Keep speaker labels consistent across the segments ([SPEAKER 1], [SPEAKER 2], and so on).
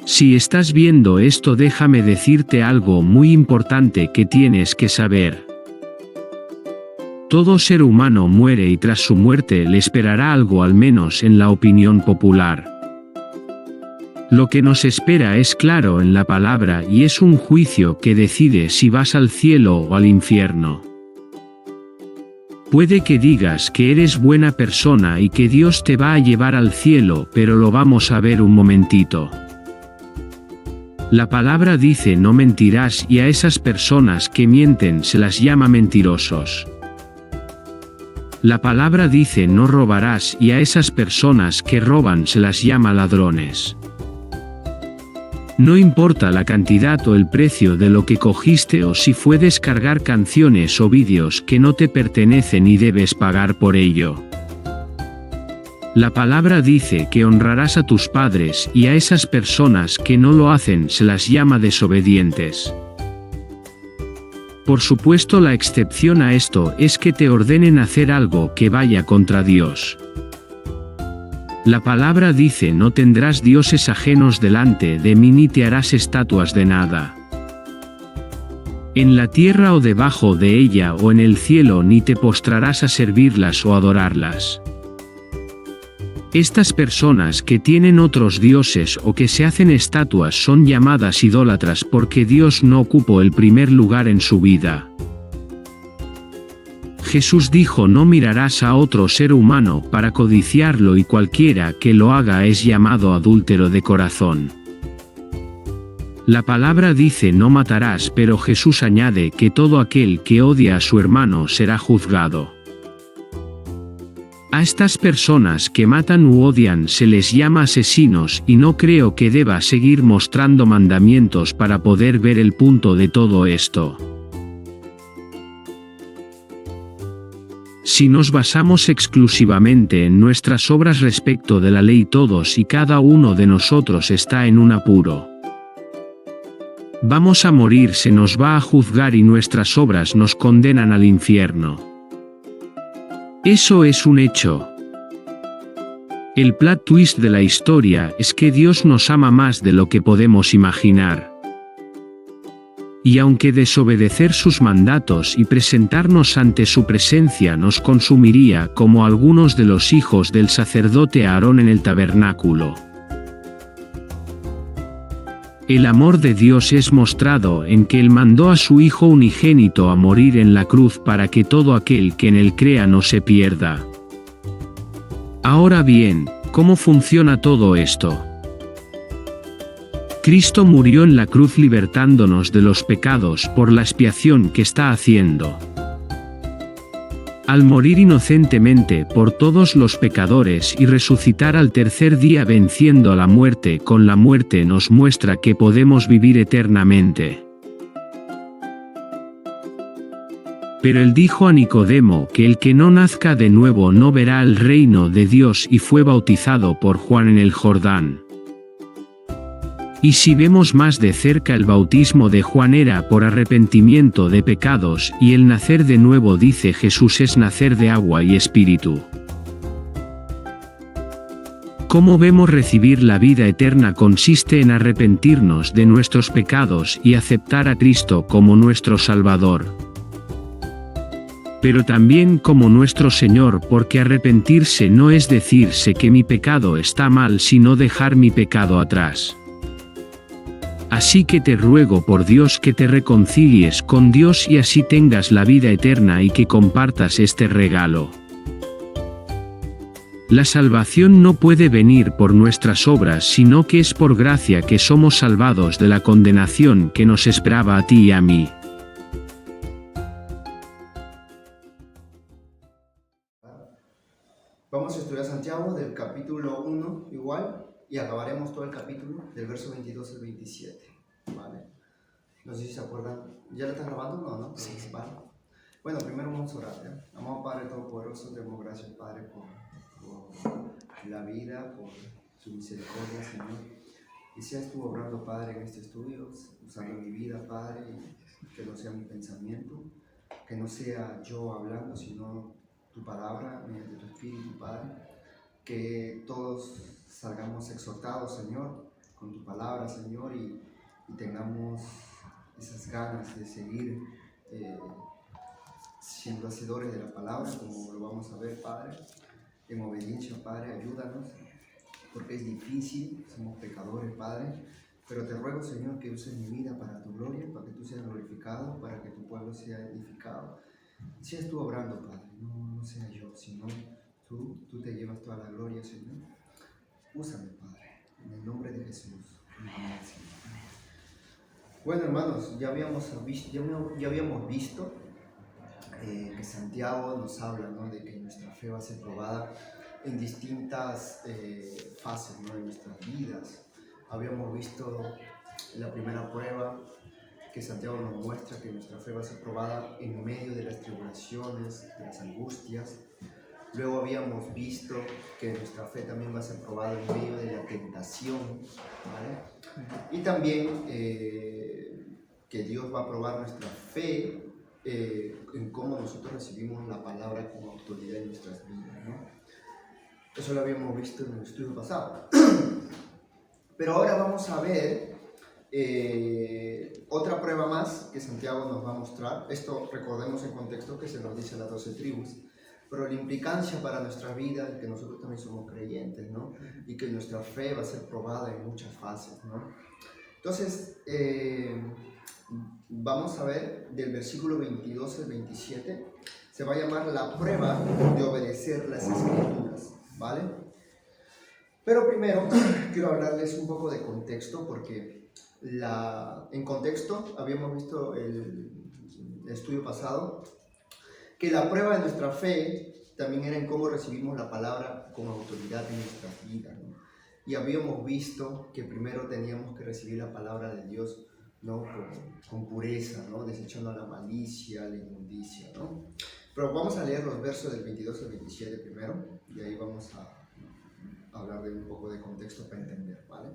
[SPEAKER 1] Si estás viendo esto, déjame decirte algo muy importante que tienes que saber. Todo ser humano muere y tras su muerte le esperará algo, al menos en la opinión popular. Lo que nos espera es claro en la palabra y es un juicio que decide si vas al cielo o al infierno. Puede que digas que eres buena persona y que Dios te va a llevar al cielo, pero lo vamos a ver un momentito. La palabra dice no mentirás y a esas personas que mienten se las llama mentirosos. La palabra dice no robarás y a esas personas que roban se las llama ladrones. No importa la cantidad o el precio de lo que cogiste o si fue descargar canciones o vídeos que no te pertenecen y debes pagar por ello. La palabra dice que honrarás a tus padres y a esas personas que no lo hacen se las llama desobedientes. Por supuesto, la excepción a esto es que te ordenen hacer algo que vaya contra Dios. La palabra dice no tendrás dioses ajenos delante de mí ni te harás estatuas de nada. En la tierra o debajo de ella o en el cielo ni te postrarás a servirlas o adorarlas. Estas personas que tienen otros dioses o que se hacen estatuas son llamadas idólatras porque Dios no ocupó el primer lugar en su vida. Jesús dijo no mirarás a otro ser humano para codiciarlo y cualquiera que lo haga es llamado adúltero de corazón. La palabra dice no matarás, pero Jesús añade que todo aquel que odia a su hermano será juzgado. A estas personas que matan u odian se les llama asesinos y no creo que deba seguir mostrando mandamientos para poder ver el punto de todo esto. Si nos basamos exclusivamente en nuestras obras respecto de la ley, todos y cada uno de nosotros está en un apuro. Vamos a morir, se nos va a juzgar y nuestras obras nos condenan al infierno. Eso es un hecho. El plot twist de la historia es que Dios nos ama más de lo que podemos imaginar. Y aunque desobedecer sus mandatos y presentarnos ante su presencia nos consumiría como algunos de los hijos del sacerdote Aarón en el tabernáculo, el amor de Dios es mostrado en que Él mandó a su Hijo unigénito a morir en la cruz para que todo aquel que en Él crea no se pierda. Ahora bien, ¿cómo funciona todo esto? Cristo murió en la cruz libertándonos de los pecados por la expiación que está haciendo. Al morir inocentemente por todos los pecadores y resucitar al tercer día venciendo a la muerte con la muerte, nos muestra que podemos vivir eternamente. Pero él dijo a Nicodemo que el que no nazca de nuevo no verá el reino de Dios y fue bautizado por Juan en el Jordán. Y si vemos más de cerca, el bautismo de Juan era por arrepentimiento de pecados y el nacer de nuevo, dice Jesús, es nacer de agua y espíritu. ¿Cómo vemos recibir la vida eterna? Consiste en arrepentirnos de nuestros pecados y aceptar a Cristo como nuestro Salvador, pero también como nuestro Señor, porque arrepentirse no es decirse que mi pecado está mal, sino dejar mi pecado atrás. Así que te ruego por Dios que te reconcilies con Dios y así tengas la vida eterna y que compartas este regalo. La salvación no puede venir por nuestras obras, sino que es por gracia que somos salvados de la condenación que nos esperaba a ti y a mí.
[SPEAKER 2] Vamos a estudiar Santiago del capítulo 1 igual y acabaremos todo el capítulo del verso 22 al 27, ¿vale? No sé si se acuerdan. ¿Ya lo están grabando? No. Sí. ¿Vale? Bueno, primero vamos a orar, ¿eh? Amado Padre Todopoderoso, te damos gracias, Padre, por la vida, por su misericordia, Señor. Y seas tú obrando, Padre, en este estudio, usando mi vida, Padre, y que no sea mi pensamiento, que no sea yo hablando, sino tu palabra, mediante tu Espíritu, Padre, que todos salgamos exhortados, Señor, con tu palabra, Señor, y tengamos esas ganas de seguir siendo hacedores de la palabra, como lo vamos a ver, Padre, en obediencia, Padre, ayúdanos, porque es difícil, somos pecadores, Padre, pero te ruego, Señor, que uses mi vida para tu gloria, para que tú seas glorificado, para que tu pueblo sea edificado. Seas tú obrando, Padre, no sea yo, sino tú te llevas toda la gloria, Señor. Úsame, Padre, en el nombre de Jesús. Amén, Señor. Bueno, hermanos, ya habíamos visto que Santiago nos habla, ¿no?, de que nuestra fe va a ser probada en distintas fases, ¿no?, de nuestras vidas. Habíamos visto la primera prueba que Santiago nos muestra que nuestra fe va a ser probada en medio de las tribulaciones, de las angustias. Luego habíamos visto que nuestra fe también va a ser probada en medio de la tentación, ¿vale? Y también que Dios va a probar nuestra fe en cómo nosotros recibimos la palabra como autoridad en nuestras vidas, ¿no? Eso lo habíamos visto en el estudio pasado. Pero ahora vamos a ver otra prueba más que Santiago nos va a mostrar. Esto recordemos en contexto que se nos dice a las 12 tribus, pero la implicancia para nuestra vida es que nosotros también somos creyentes, ¿no? Y que nuestra fe va a ser probada en muchas fases, ¿no? Entonces, vamos a ver del versículo 22 al 27, se va a llamar la prueba de obedecer las Escrituras, ¿vale? Pero primero quiero hablarles un poco de contexto, porque en contexto habíamos visto el estudio pasado que la prueba de nuestra fe también era en cómo recibimos la palabra con autoridad en nuestras vidas, ¿no? Y habíamos visto que primero teníamos que recibir la palabra de Dios, ¿no?, con pureza, ¿no?, desechando la malicia, la inmundicia, ¿no? Pero vamos a leer los versos del 22 al 27 primero, y ahí vamos a hablar de un poco de contexto para entender, ¿vale?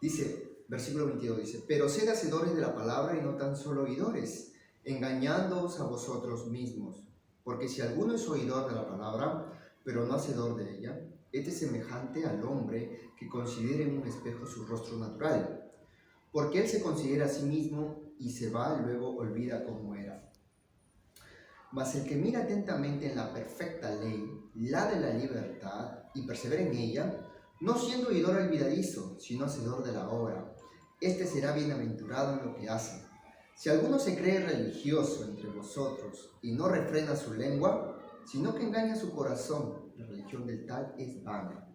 [SPEAKER 2] Dice, versículo 22 dice: pero sed hacedores de la palabra y no tan solo oidores, engañándoos a vosotros mismos. Porque si alguno es oidor de la palabra, pero no hacedor de ella, este es semejante al hombre que considera en un espejo su rostro natural. Porque él se considera a sí mismo y se va y luego olvida cómo era. Mas el que mira atentamente en la perfecta ley, la de la libertad, y persevera en ella, no siendo oidor olvidadizo, sino hacedor de la obra, este será bienaventurado en lo que hace. Si alguno se cree religioso entre vosotros y no refrena su lengua, sino que engaña su corazón, la religión del tal es vana.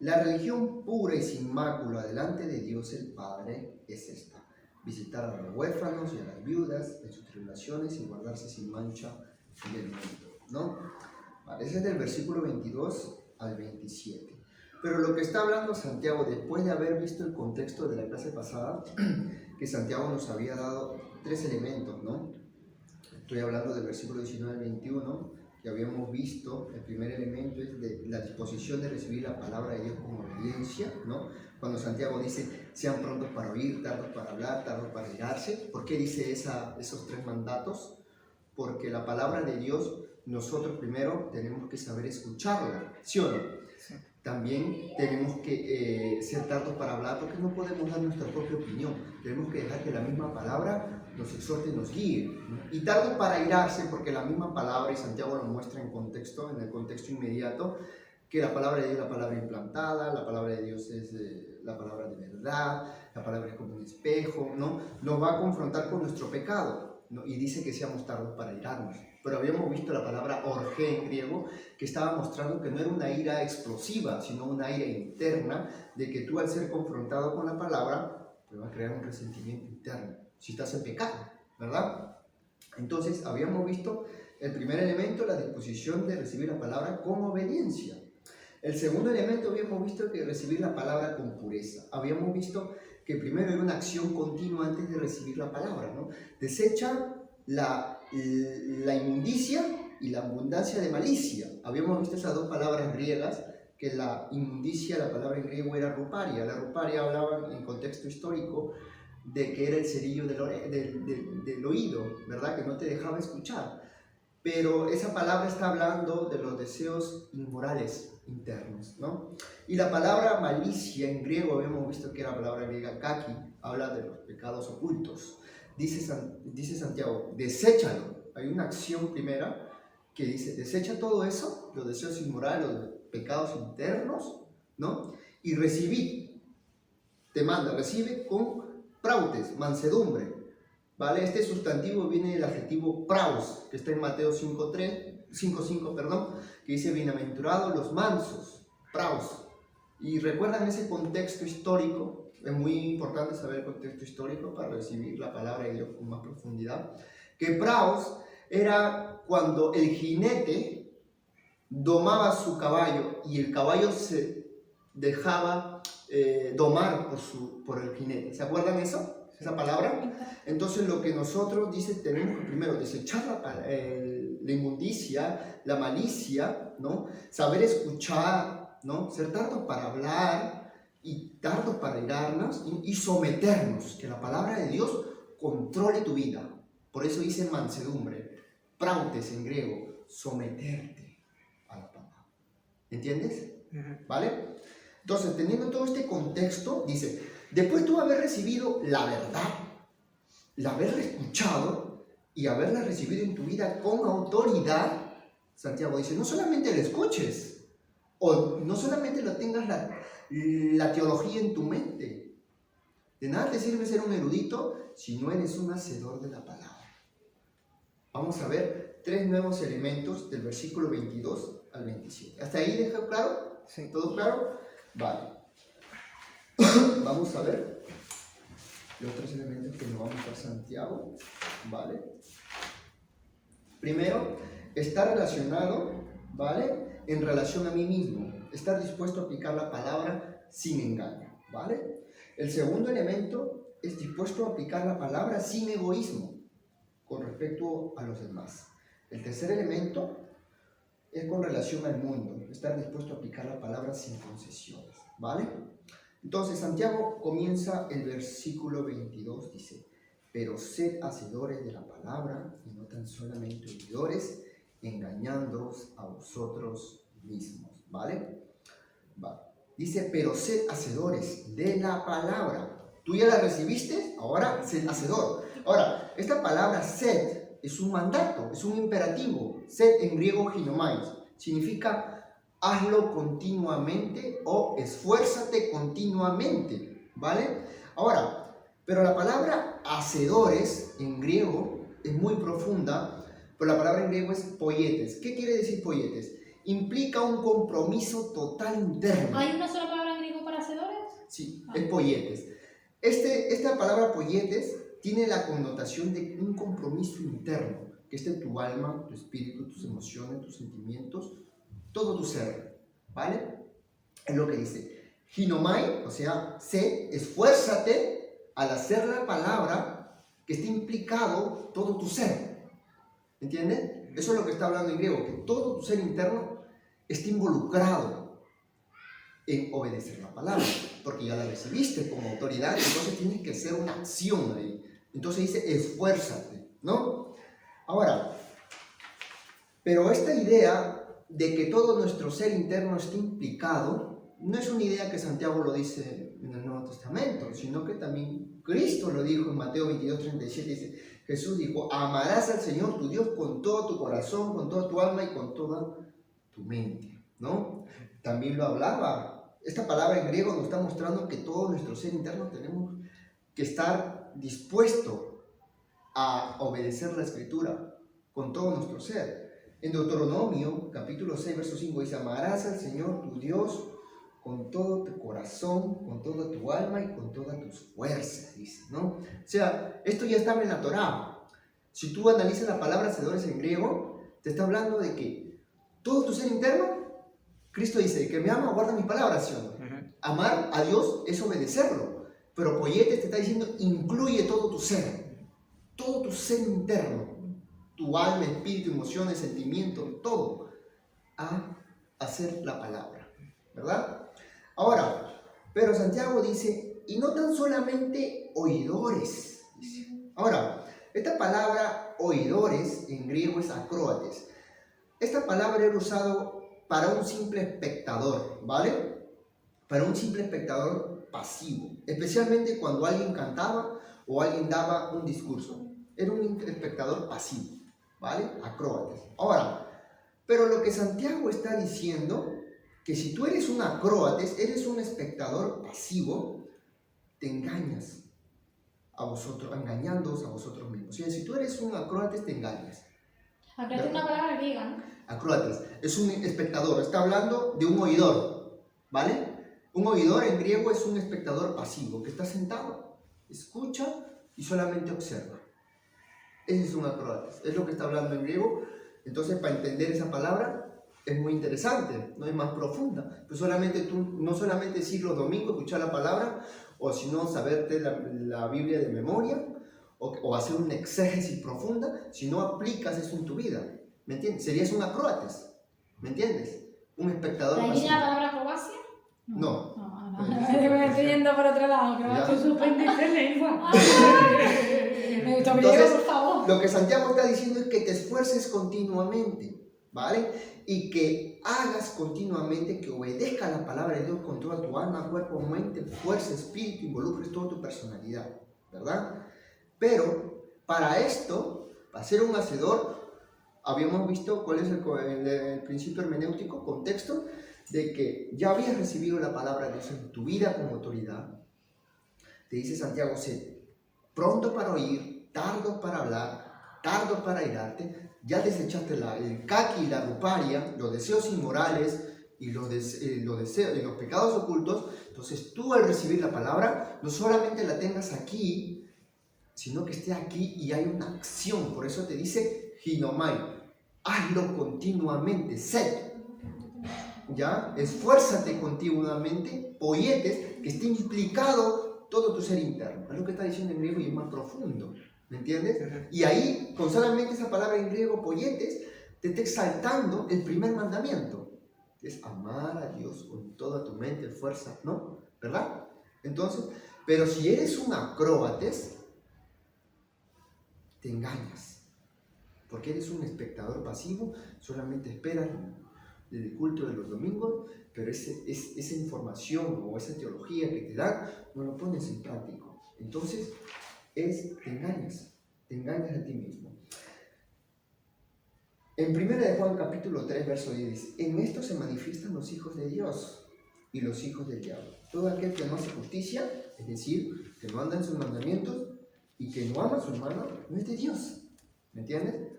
[SPEAKER 2] La religión pura y sin mácula delante de Dios el Padre es esta: visitar a los huérfanos y a las viudas en sus tribulaciones y guardarse sin mancha en el mundo, ¿no? Vale, ese es del versículo 22 al 27. Pero lo que está hablando Santiago, después de haber visto el contexto de la clase pasada, que Santiago nos había dado 3 elementos, ¿no? Estoy hablando del versículo 19 al 21, que habíamos visto. El primer elemento es de la disposición de recibir la palabra de Dios con obediencia, ¿no? Cuando Santiago dice, sean prontos para oír, tardos para hablar, tardos para irarse. ¿Por qué dice esos 3 mandatos? Porque la palabra de Dios, nosotros primero tenemos que saber escucharla, ¿sí o no? Sí. También tenemos que ser tardos para hablar, porque no podemos dar nuestra propia opinión. Tenemos que dejar que la misma palabra nos exhorte y nos guíe, ¿no? Y tardos para irarse, porque la misma palabra, y Santiago lo muestra en el contexto inmediato, que la palabra de Dios es la palabra implantada, la palabra de Dios es la palabra de verdad, la palabra es como un espejo, ¿no? Nos va a confrontar con nuestro pecado, ¿no? Y dice que seamos tardos para irarnos. Pero habíamos visto la palabra orgé en griego, que estaba mostrando que no era una ira explosiva, sino una ira interna, de que tú, al ser confrontado con la palabra, te va a crear un resentimiento interno, si estás en pecado, ¿verdad? Entonces, habíamos visto el primer elemento, la disposición de recibir la palabra con obediencia. El segundo elemento, habíamos visto que recibir la palabra con pureza. Habíamos visto que primero era una acción continua antes de recibir la palabra, ¿no? Desecha la inmundicia y la abundancia de malicia. Habíamos visto esas 2 palabras griegas, que la inmundicia, la palabra en griego era ruparia. La ruparia hablaba en contexto histórico de que era el cerillo del oído, ¿verdad? Que no te dejaba escuchar. Pero esa palabra está hablando de los deseos inmorales, internos, ¿no? Y la palabra malicia en griego, habíamos visto que era la palabra griega kaki, habla de los pecados ocultos. Dice Santiago, deséchalo. Hay una acción primera que dice, desecha todo eso, los deseos inmorales, los pecados internos, ¿no? Y recibid, te manda, recibe con prautes, mansedumbre, ¿vale? Este sustantivo viene del adjetivo praus, que está en Mateo 5:5, perdón, que dice, bienaventurados los mansos, praus. Y recuerdan ese contexto histórico, es muy importante saber el contexto histórico para recibir la palabra de Dios con más profundidad, que praus era cuando el jinete domaba su caballo y el caballo se dejaba domar por el jinete. ¿Se acuerdan eso? Esa palabra. Entonces lo que nosotros dice, tenemos que primero desechar la inmundicia, la malicia, ¿no? Saber escuchar, ¿no? Ser tardos para hablar y tardos para irarnos y someternos, que la palabra de Dios controle tu vida. Por eso dice mansedumbre, prautes en griego, someterte a la palabra. ¿Entiendes? ¿Vale? Entonces, teniendo todo este contexto, dice, después tú haber recibido la verdad, la haberla escuchado y haberla recibido en tu vida con autoridad, Santiago dice, no solamente la escuches, o no solamente lo tengas la teología en tu mente. De nada te sirve ser un erudito si no eres un hacedor de la palabra. Vamos a ver 3 nuevos elementos del versículo 22 al 27. ¿Hasta ahí deja claro?
[SPEAKER 3] Sí.
[SPEAKER 2] ¿Todo claro? Vale. Vamos a ver los 3 elementos que nos va a mostrar Santiago. Vale. Primero, está relacionado, ¿vale? En relación a mí mismo. Estar dispuesto a aplicar la palabra sin engaño, ¿vale? El segundo elemento es dispuesto a aplicar la palabra sin egoísmo con respecto a los demás. El tercer elemento es con relación al mundo, estar dispuesto a aplicar la palabra sin concesiones, ¿vale? Entonces Santiago comienza el versículo 22, dice, pero sed hacedores de la palabra y no tan solamente oidores, engañándoos a vosotros mismos, ¿vale? Vale. Dice, pero sed hacedores de la palabra. Tú ya la recibiste, ahora sed hacedor. Ahora, esta palabra sed es un mandato, es un imperativo. Sed en griego ginomais, significa hazlo continuamente o esfuérzate continuamente, ¿vale? Ahora, pero la palabra hacedores en griego es muy profunda, pero la palabra en griego es poietes. ¿Qué quiere decir poietes? Implica un compromiso total interno.
[SPEAKER 4] ¿Hay una sola palabra en griego para hacedores?
[SPEAKER 2] Sí, es poietes. Esta palabra poietes tiene la connotación de un compromiso interno, que es de tu alma, tu espíritu, tus emociones, tus sentimientos, todo tu ser, ¿vale? Es lo que dice. Ginomai, o sea, esfuérzate al hacer la palabra que esté implicado todo tu ser. ¿Entiendes? Eso es lo que está hablando en griego, que todo tu ser interno esté involucrado en obedecer la palabra, porque ya la recibiste como autoridad, entonces tienes que hacer una acción ahí. Entonces dice, esfuérzate, ¿no? Ahora, pero esta idea de que todo nuestro ser interno esté implicado, no es una idea que Santiago lo dice en el Nuevo Testamento, sino que también Cristo lo dijo en Mateo 22:37, dice, Jesús dijo, amarás al Señor tu Dios con todo tu corazón, con toda tu alma y con toda tu mente, ¿no? También lo hablaba. Esta palabra en griego nos está mostrando que todo nuestro ser interno tenemos que estar dispuesto a obedecer la Escritura con todo nuestro ser. En Deuteronomio, capítulo 6, verso 5, dice, amarás al Señor tu Dios con todo tu corazón, con toda tu alma y con todas tus fuerzas, dice, ¿no? O sea, esto ya estaba en la Torá. Si tú analizas la palabra hacedores en griego, te está hablando de que todo tu ser interno, Cristo dice, que me ama, guarda mis palabras, ¿sí o no? Amar a Dios es obedecerlo, pero poietes te está diciendo, incluye todo tu ser interno, tu alma, espíritu, emociones, sentimientos, todo, a hacer la palabra, ¿verdad? Ahora, pero Santiago dice, y no tan solamente oidores, dice. Ahora, esta palabra oidores en griego es acróates. Esta palabra era usada para un simple espectador, ¿vale? Para un simple espectador pasivo, especialmente cuando alguien cantaba o alguien daba un discurso. Era un espectador pasivo, ¿vale? Acróbatas. Ahora, pero lo que Santiago está diciendo, que si tú eres un acróbates, eres un espectador pasivo, te engañas a vosotros, engañándoos a vosotros mismos. O sea, si tú eres un acróbates, te engañas.
[SPEAKER 4] Acróbates es una palabra griega, ¿no?
[SPEAKER 2] Acróbates es un espectador, está hablando de un oidor, ¿vale? Un oidor en griego es un espectador pasivo, que está sentado, escucha y solamente observa. Ese es un acróbates, es lo que está hablando en griego. Entonces, para entender esa palabra es muy interesante, no es más profunda. Pues no solamente decir los domingos, escuchar la palabra, o sino saberte la Biblia de memoria, o hacer una exégesis profunda, si no aplicas eso en tu vida. ¿Me entiendes? Serías un acróbates, ¿me entiendes? Un espectador
[SPEAKER 4] ¿De ahí
[SPEAKER 2] pasivo.
[SPEAKER 4] viene la palabra acrobacia?
[SPEAKER 2] No.
[SPEAKER 4] Me estoy yendo por otro lado, que
[SPEAKER 2] Ya.
[SPEAKER 4] tú suspendiste lengua. Me gustó
[SPEAKER 2] Entonces,
[SPEAKER 4] por favor.
[SPEAKER 2] lo que Santiago está diciendo es que te esfuerces continuamente, ¿vale? Y que hagas continuamente, que obedezca la palabra de Dios con toda tu alma, cuerpo, mente, fuerza, espíritu, involucres toda tu personalidad, ¿verdad? Pero para esto, para ser un hacedor, habíamos visto cuál es el principio hermenéutico, contexto, de que ya habías recibido la palabra de Dios en tu vida como autoridad. Te dice Santiago, sé pronto para oír, tardo para hablar, tardo para irarte. Ya desechaste el caqui y la ruparia, los deseos inmorales y los deseos y los pecados ocultos. Entonces tú al recibir la palabra, no solamente la tengas aquí, sino que esté aquí y hay una acción. Por eso te dice ginomai, hazlo continuamente, sed. ¿Ya? Esfuérzate continuamente, poietes, que esté implicado todo tu ser interno. Es lo que está diciendo en griego y es más profundo, ¿me entiendes? Y ahí, con solamente esa palabra en griego, poietes, te está exaltando el primer mandamiento, que es amar a Dios con toda tu mente, fuerza, ¿no? ¿Verdad? Entonces, pero si eres un acróbates, te engañas, porque eres un espectador pasivo, solamente esperas el culto de los domingos, pero esa información o esa teología que te dan, no lo pones en práctico. Entonces, te engañas a ti mismo. En 1 de Juan capítulo 3, verso 10 dice, en esto se manifiestan los hijos de Dios y los hijos del diablo. Todo aquel que no hace justicia, es decir, que no anda en sus mandamientos y que no ama a su hermano, no es de Dios. ¿Me entiendes?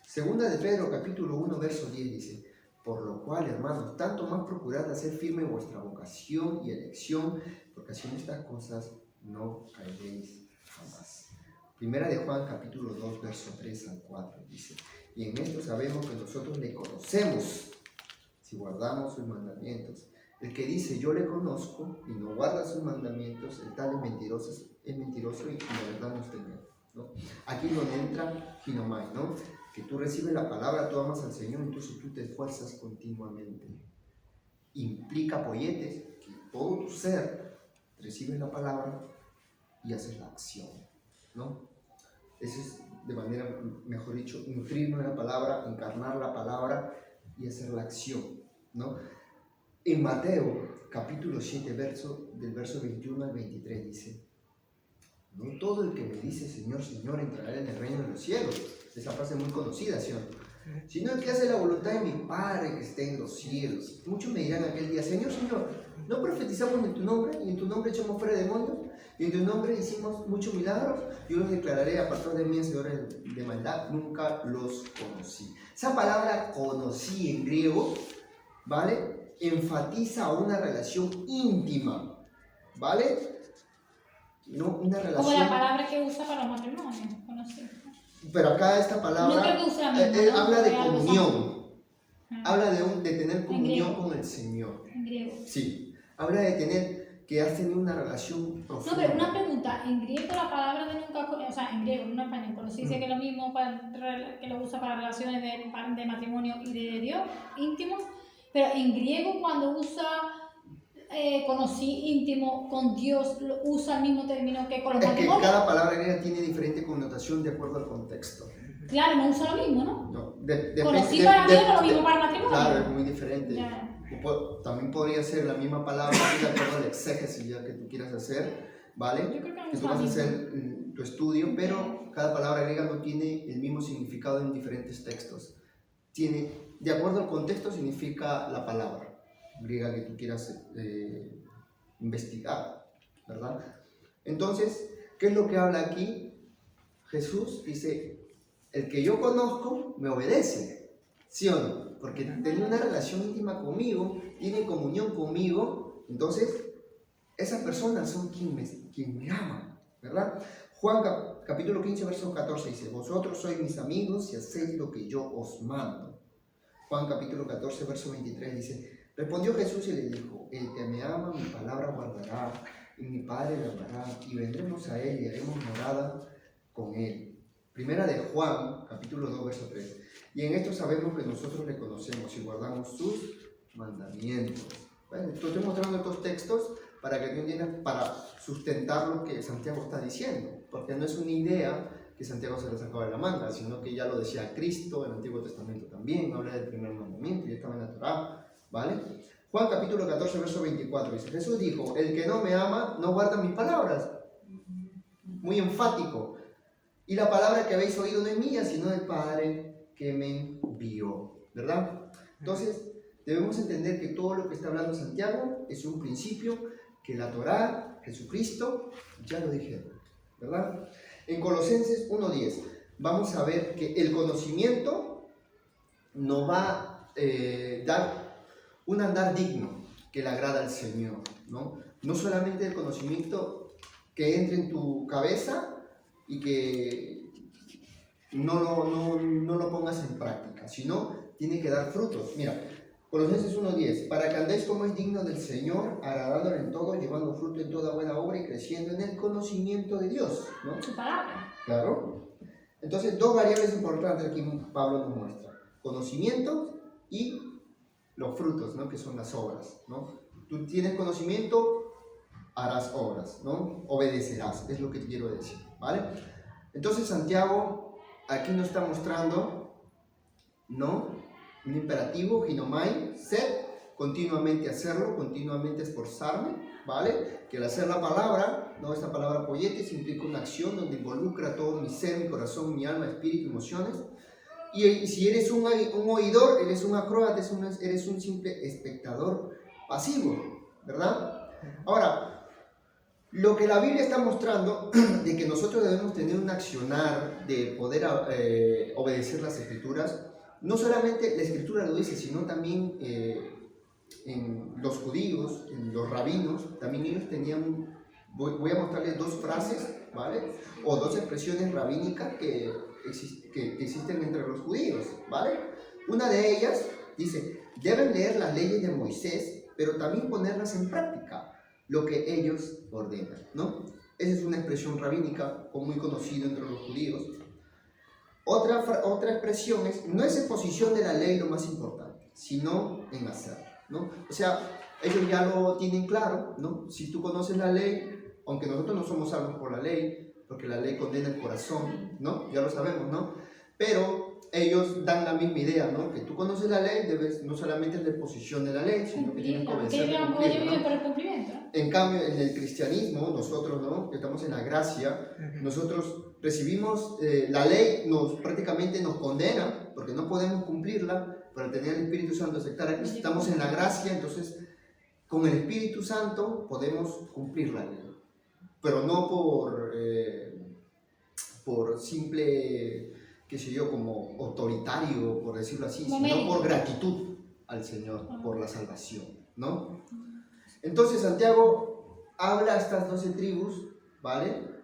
[SPEAKER 2] Segunda de Pedro capítulo 1, verso 10 dice, por lo cual, hermanos, tanto más procurad hacer firme vuestra vocación y elección, porque haciendo estas cosas no caeréis jamás. Primera de Juan, capítulo 2, verso 3 al 4, dice, y en esto sabemos que nosotros le conocemos, si guardamos sus mandamientos. El que dice, yo le conozco, y no guarda sus mandamientos, el tal es mentiroso y la verdad no está en él, ¿no? Aquí donde entra ginomai, ¿no? Que tú recibes la palabra, tú amas al Señor, entonces tú te esfuerzas continuamente. Implica poietes, que todo tu ser recibes la palabra y haces la acción, ¿no? Eso es de manera, mejor dicho, nutrirnos de la palabra, encarnar la palabra y hacer la acción, ¿no? En Mateo, capítulo 7, del verso 21 al 23 dice, no todo el que me dice Señor, Señor entrará en el reino de los cielos. Esa frase es muy conocida, ¿sí o no? Sino el que hace la voluntad de mi Padre que esté en los cielos. Muchos me dirán aquel día, Señor, Señor, ¿no profetizamos en tu nombre? Y en tu nombre echamos fuera demonios. Y en tu nombre hicimos muchos milagros. Yo los declararé, apartados de mí, hacedores de maldad, nunca los conocí. Esa palabra conocí en griego, ¿vale? Enfatiza una relación íntima, ¿vale? No una relación...
[SPEAKER 4] Como la palabra que usa para los matrimonios, conocí.
[SPEAKER 2] Pero acá esta palabra
[SPEAKER 4] No creo que use la misma, ¿no?
[SPEAKER 2] habla de
[SPEAKER 4] Algo
[SPEAKER 2] comunión,
[SPEAKER 4] Ah,
[SPEAKER 2] habla de tener comunión
[SPEAKER 4] griego.
[SPEAKER 2] con el Señor.
[SPEAKER 4] en griego.
[SPEAKER 2] Sí, habla de tener, que has tenido una relación
[SPEAKER 4] No,
[SPEAKER 2] profunda.
[SPEAKER 4] pero una pregunta, en griego la palabra de nunca, o sea, en griego, no en español, pero sí dice que es lo mismo que lo usa para relaciones de matrimonio y de Dios, íntimo, pero en griego cuando usa conocí íntimo con Dios, usa el mismo término que con los
[SPEAKER 2] Es que
[SPEAKER 4] matrimonios.
[SPEAKER 2] cada palabra griega tiene diferente connotación de acuerdo al contexto.
[SPEAKER 4] Claro, no usa lo mismo, ¿no?
[SPEAKER 2] No,
[SPEAKER 4] Conocí para Dios no es lo mismo para el matrimonio.
[SPEAKER 2] Claro, es muy diferente.
[SPEAKER 4] Ya.
[SPEAKER 2] También podría ser la misma palabra de acuerdo al exégesis ya que tú quieras hacer, ¿vale?
[SPEAKER 4] Yo creo que
[SPEAKER 2] Que tú vas a hacer tu estudio, pero cada palabra griega no tiene el mismo significado en diferentes textos. Tiene, de acuerdo al contexto, significa la palabra griega que tú quieras investigar, ¿verdad? Entonces, ¿qué es lo que habla aquí? Jesús dice, el que yo conozco me obedece, ¿sí o no? Porque tiene una relación íntima conmigo, tiene comunión conmigo, entonces esas personas son quien me aman, ¿verdad? Juan capítulo 15, verso 14 dice, vosotros sois mis amigos si hacéis lo que yo os mando. Juan capítulo 14, verso 23 dice, respondió Jesús y le dijo, el que me ama mi palabra guardará, y mi Padre le amará, y vendremos a él y haremos morada con él. Primera de Juan, capítulo 2, verso 3. Y en esto sabemos que nosotros le conocemos y guardamos sus mandamientos. Bueno, estoy mostrando estos textos para que tú entiendas, para sustentar lo que Santiago está diciendo. Porque no es una idea que Santiago se le sacaba de la manga, sino que ya lo decía Cristo, el Antiguo Testamento también, habla del primer mandamiento, ya estaba en la Torá, ¿vale? Juan capítulo 14, verso 24 dice, Jesús dijo, el que no me ama no guarda mis palabras. Muy enfático. Y la palabra que habéis oído no es mía, sino del Padre que me envió, ¿verdad? Entonces, debemos entender que todo lo que está hablando Santiago es un principio que la Torá, Jesucristo, ya lo dijeron, ¿verdad? En Colosenses 1:10 vamos a ver que el conocimiento nos va a dar un andar digno que le agrada al Señor, ¿no? No solamente el conocimiento que entre en tu cabeza y que no lo pongas en práctica, sino tiene que dar frutos. Mira, Colosenses 1:10, para que andéis como es digno del Señor, agradándole en todo, llevando fruto en toda buena obra y creciendo en el conocimiento de Dios, ¿no?
[SPEAKER 4] Su palabra.
[SPEAKER 2] Claro. Entonces, dos variables importantes aquí Pablo nos muestra: conocimiento y los frutos, ¿no? Que son las obras, ¿no? Tú tienes conocimiento, harás obras, ¿no? Obedecerás, es lo que quiero decir, ¿vale? Entonces, Santiago aquí nos está mostrando, ¿no? Un imperativo, ginomai, ser, continuamente hacerlo, continuamente esforzarme, ¿vale? Que al hacer la palabra, ¿no? Esta palabra poietes implica una acción donde involucra todo mi ser, mi corazón, mi alma, espíritu, emociones. Y si eres un oidor, eres un acróbata, eres un simple espectador pasivo, ¿verdad? Ahora, lo que la Biblia está mostrando de que nosotros debemos tener un accionar de poder obedecer las Escrituras, no solamente la Escritura lo dice, sino también en los judíos, en los rabinos, también ellos tenían, voy a mostrarles dos frases, ¿vale? O dos expresiones rabínicas que existen entre los judíos, ¿vale? Una de ellas dice, deben leer las leyes de Moisés, pero también ponerlas en práctica, lo que ellos ordenan, ¿no? Esa es una expresión rabínica muy conocida entre los judíos. Otra expresión es, no es exposición de la ley lo más importante, sino en hacer, ¿no? O sea, ellos ya lo tienen claro, ¿no? Si tú conoces la ley, aunque nosotros no somos salvos por la ley, porque la ley condena el corazón, ¿no? Ya lo sabemos, ¿no? Pero ellos dan la misma idea, ¿no? Que tú conoces la ley, debes no solamente la exposición de la ley, sino que tienes que obedecer de cumplirla, ¿no?
[SPEAKER 4] Por el cumplimiento.
[SPEAKER 2] En cambio, en el cristianismo, nosotros, ¿no? Que estamos en la gracia, nosotros recibimos la ley, prácticamente nos condena, porque no podemos cumplirla, para tener el Espíritu Santo, aceptar a Cristo. Estamos en la gracia, entonces con el Espíritu Santo podemos cumplir la ley, pero no por simple, qué sé yo, como autoritario, por decirlo así, sino por gratitud al Señor, por la salvación, ¿no? Entonces Santiago habla a estas 12 tribus, ¿vale?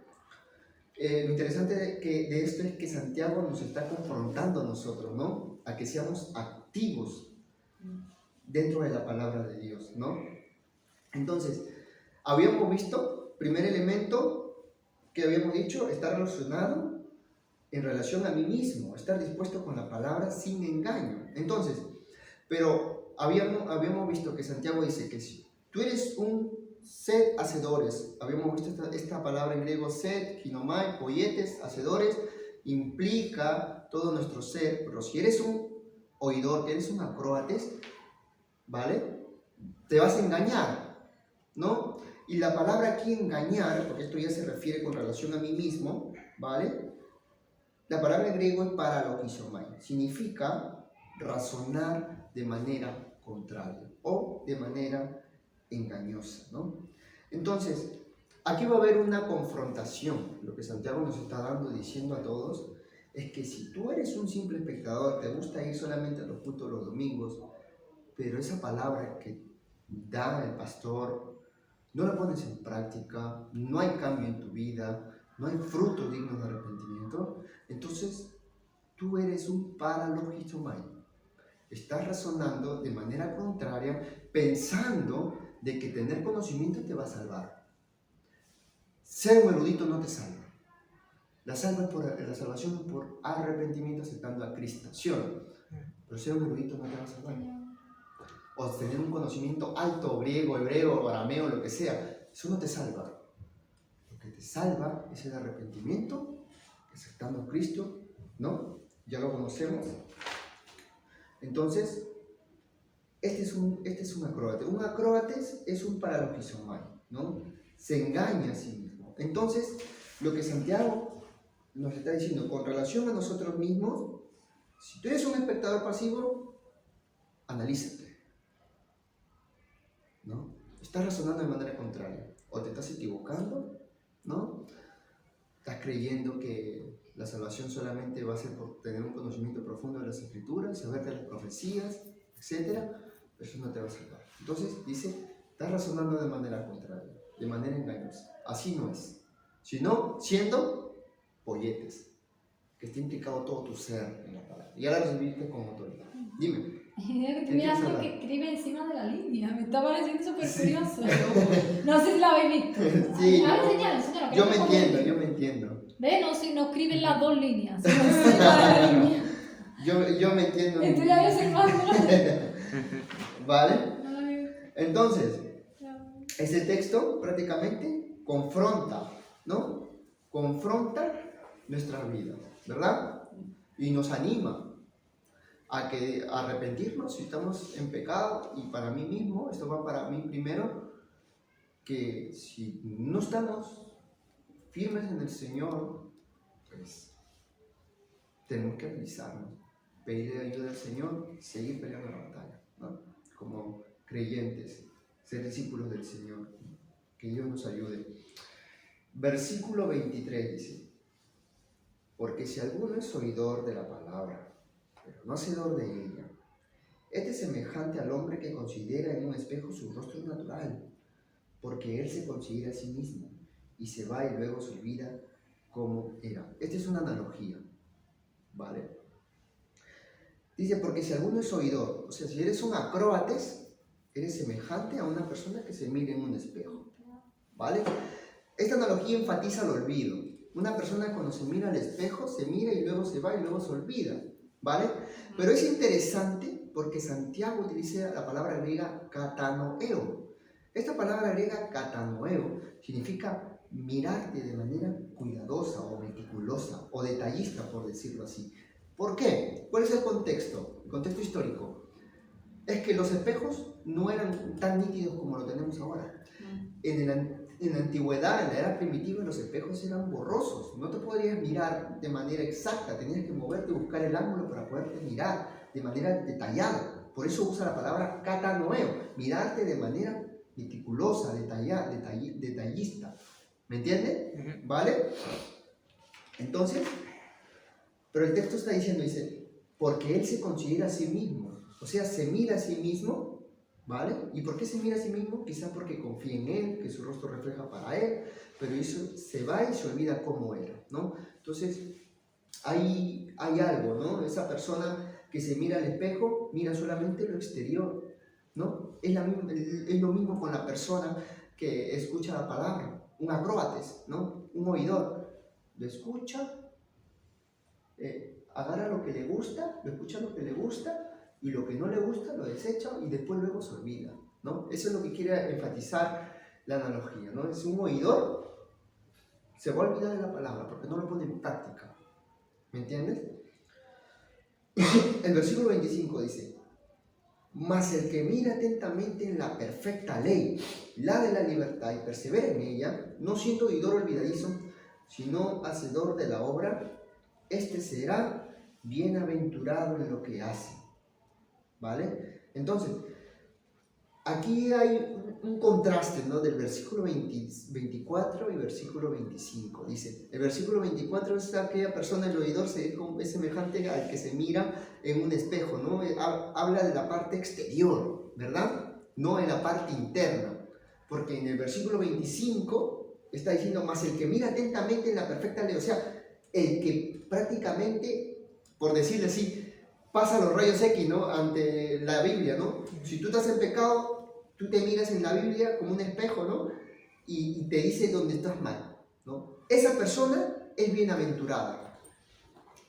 [SPEAKER 2] Lo interesante de esto es que Santiago nos está confrontando a nosotros, ¿no? A que seamos activos dentro de la palabra de Dios, ¿no? Entonces, habíamos visto, primer elemento que habíamos dicho, está relacionado en relación a mí mismo, estar dispuesto con la palabra sin engaño. Entonces, pero habíamos visto que Santiago dice que si tú eres sed hacedores, habíamos visto esta palabra en griego sed, ginomai, poietes, hacedores, implica todo nuestro ser, pero si eres un oidor, que eres un acróbates, ¿vale? Te vas a engañar, ¿no? Y la palabra aquí engañar, porque esto ya se refiere con relación a mí mismo, ¿vale? La palabra en griego es paralogizomai, significa razonar de manera contraria o de manera engañosa, ¿no? Entonces, aquí va a haber una confrontación. Lo que Santiago nos está dando, diciendo a todos, es que si tú eres un simple espectador, te gusta ir solamente a los cultos los domingos, pero esa palabra que da el pastor no la pones en práctica, no hay cambio en tu vida, no hay frutos dignos de arrepentimiento, entonces tú eres un paralogizomai. Estás razonando de manera contraria, pensando de que tener conocimiento te va a salvar. Ser un erudito no te salva. La salvación es por arrepentimiento aceptando a Cristo, ¿sí o no? Pero ser un erudito no te va a salvar. O tener un conocimiento alto, griego, hebreo, arameo, lo que sea, eso no te salva. Lo que te salva es el arrepentimiento, aceptando a Cristo, ¿no? Ya lo conocemos. Entonces, este es un acróbate. Un acróbates es un paralogizomai, ¿no? Se engaña a sí mismo. Entonces, lo que Santiago nos está diciendo con relación a nosotros mismos, si tú eres un espectador pasivo, analízate, ¿no? Estás razonando de manera contraria, o te estás equivocando, ¿no? Estás creyendo que la salvación solamente va a ser por tener un conocimiento profundo de las Escrituras, saber de las profecías, etc. Pero eso no te va a salvar. Entonces dice, estás razonando de manera contraria, de manera engañosa. Así no es. Sino siendo polletes, que está implicado todo tu ser en la palabra. Y ahora recibiste con autoridad. Dime.
[SPEAKER 4] Que tú miras lo que escribe encima de la línea, me está pareciendo súper curioso. No sé si la habéis visto.
[SPEAKER 2] Sí,
[SPEAKER 4] Ahora enseñalo.
[SPEAKER 2] Yo me entiendo.
[SPEAKER 4] ¿Ves? No escriben las dos líneas, sino encima de la línea.
[SPEAKER 2] Yo me entiendo.
[SPEAKER 4] Esto ya es el más
[SPEAKER 2] ¿Vale? Entonces, ese texto prácticamente confronta, ¿no? Confronta nuestras vidas, ¿verdad? Y nos anima a arrepentirnos si estamos en pecado. Y para mí mismo, esto va para mí primero, que si no estamos firmes en el Señor, pues tenemos que revisarnos, pedirle ayuda al Señor, seguir peleando la batalla, ¿no? Como creyentes, ser discípulos del Señor, que Dios nos ayude. Versículo 23 dice, porque si alguno es oidor de la palabra, pero no hacedor de ella, este es semejante al hombre que considera en un espejo su rostro natural, porque él se considera a sí mismo, y se va y luego se olvida cómo era. Esta es una analogía, ¿vale? Dice, porque si alguno es oidor, o sea, si eres un acróbates, eres semejante a una persona que se mira en un espejo, ¿vale? Esta analogía enfatiza el olvido. Una persona cuando se mira al espejo, se mira y luego se va y luego se olvida, ¿vale? Pero es interesante porque Santiago utiliza la palabra griega katanoeo. Esta palabra griega katanoeo significa mirarte de manera cuidadosa o meticulosa o detallista, por decirlo así. ¿Por qué? ¿Cuál es el contexto? El contexto histórico. Es que los espejos no eran tan nítidos como lo tenemos ahora. En la antigüedad, en la era primitiva, los espejos eran borrosos. No te podrías mirar de manera exacta, tenías que moverte y buscar el ángulo para poderte mirar de manera detallada. Por eso usa la palabra katanoeo, mirarte de manera meticulosa, detallista. ¿Me entiende? ¿Vale? Entonces, pero el texto está diciendo, dice, porque él se considera a sí mismo, o sea, se mira a sí mismo, ¿vale? ¿Y por qué se mira a sí mismo? Quizás porque confía en él, que su rostro refleja para él, pero eso se va y se olvida cómo era, ¿no? Entonces, hay algo, ¿no? Esa persona que se mira al espejo, mira solamente lo exterior, ¿no? Es lo mismo con la persona que escucha la palabra, un acróbates, ¿no? Un oidor, lo escucha, agarra lo que le gusta, lo escucha lo que le gusta, y lo que no le gusta lo desecha y después luego se olvida, ¿no? Eso es lo que quiere enfatizar la analogía, ¿no? Es un oidor, se va a olvidar de la palabra porque no lo pone en práctica, ¿Me entiendes? El versículo 25 dice: mas el que mira atentamente en la perfecta ley, la de la libertad, y persevera en ella, no siendo oidor olvidadizo, sino hacedor de la obra, este será bienaventurado en lo que hace. ¿Vale? Entonces, aquí hay un contraste, ¿no? Del versículo 24 y versículo 25. Dice, el versículo 24 es aquella persona, el oidor, es semejante al que se mira en un espejo, ¿no? Habla de la parte exterior, ¿verdad? No en la parte interna. Porque en el versículo 25 está diciendo, más el que mira atentamente en la perfecta ley, o sea, el que prácticamente, por decirle así, pasa los rayos X, ¿no? Ante la Biblia, ¿no? Si tú estás en pecado, tú te miras en la Biblia como un espejo, ¿no? Y te dice dónde estás mal, ¿no? Esa persona es bienaventurada,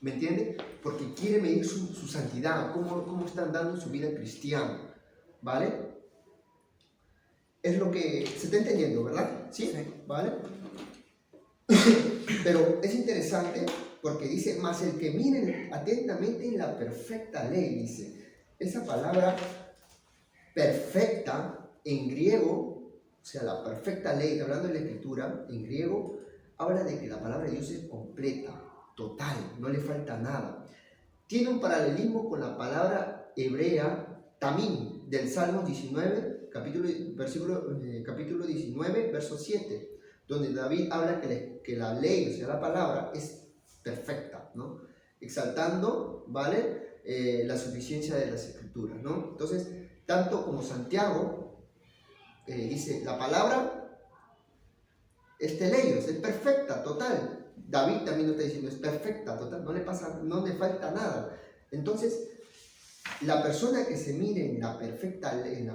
[SPEAKER 2] ¿me entiendes? Porque quiere medir su santidad, cómo está andando su vida cristiana, ¿vale? Es lo que se está entendiendo, ¿verdad? ¿Sí? ¿Vale? Pero es interesante porque dice, más el que mire atentamente en la perfecta ley, dice. Esa palabra perfecta en griego, o sea, la perfecta ley, hablando de la escritura, en griego, habla de que la palabra de Dios es completa, total, no le falta nada. Tiene un paralelismo con la palabra hebrea tamim, del Salmo 19, capítulo 19, verso 7, donde David habla que la ley, o sea, la palabra, es perfecta, ¿no? Exaltando, ¿vale? La suficiencia de las escrituras, ¿no? Entonces, tanto como Santiago dice, la palabra es teleios, es perfecta, total. David también lo está diciendo, es perfecta, total, no le falta nada. Entonces, la persona que se mire en la perfecta ley,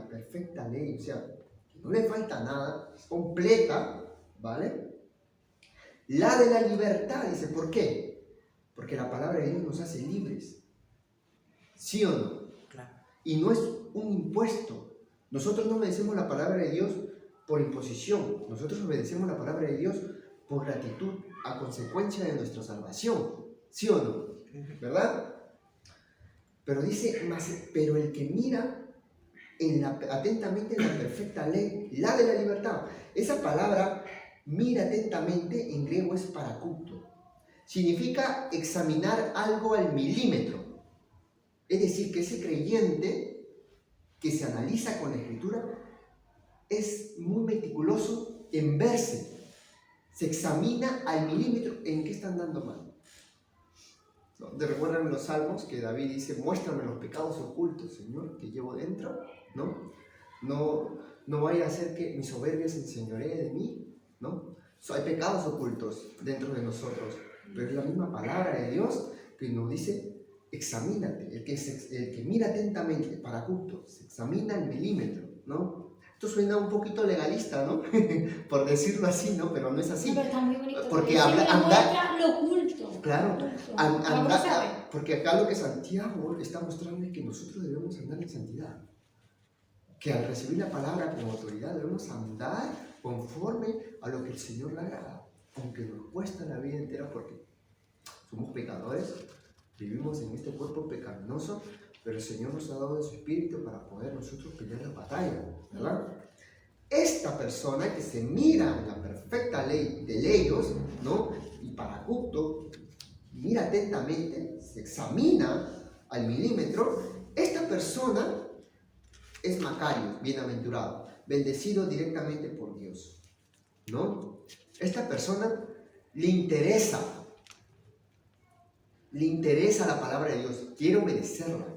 [SPEAKER 2] o sea, no le falta nada, es completa, ¿vale? La de la libertad, dice, ¿por qué? Porque la palabra de Dios nos hace libres, ¿sí o no?
[SPEAKER 3] Claro.
[SPEAKER 2] Y no es un impuesto. Nosotros no obedecemos la palabra de Dios por imposición, nosotros obedecemos la palabra de Dios por gratitud, a consecuencia de nuestra salvación, ¿sí o no? ¿Verdad? Pero dice, pero el que mira atentamente en la perfecta ley, la de la libertad. Esa palabra, mira atentamente, en griego es parakupto. Significa examinar algo al milímetro. Es decir, que ese creyente que se analiza con la escritura es muy meticuloso en verse. Se examina al milímetro en qué están dando mal. ¿No? ¿Te recuerdan los salmos que David dice, muéstrame los pecados ocultos, Señor, que llevo dentro? No vaya a ser que mi soberbia se enseñoree de mí, ¿no? Hay pecados ocultos dentro de nosotros, pero es la misma palabra de Dios que nos dice, examínate. El que mira atentamente, parakupto, se examina el milímetro, ¿no? Esto suena un poquito legalista, ¿no? Por decirlo así, ¿no? Pero no es así.
[SPEAKER 4] No, pero está muy bonito.
[SPEAKER 2] Porque
[SPEAKER 4] muestra lo oculto.
[SPEAKER 2] Claro,
[SPEAKER 4] Oculto.
[SPEAKER 2] porque acá lo que Santiago está mostrando es que nosotros debemos andar en santidad. Que al recibir la palabra con autoridad debemos andar conforme a lo que el Señor le agrada. Aunque nos cuesta la vida entera porque somos pecadores, vivimos en este cuerpo pecaminoso, pero el Señor nos ha dado de su Espíritu para poder nosotros pelear la batalla, ¿verdad? Esta persona que se mira en la perfecta ley de leyos, ¿no? Y parakupto, mira atentamente, se examina al milímetro, esta persona es Macario, bienaventurado, bendecido directamente por Dios, ¿no? Esta persona le interesa la palabra de Dios, quiere obedecerla,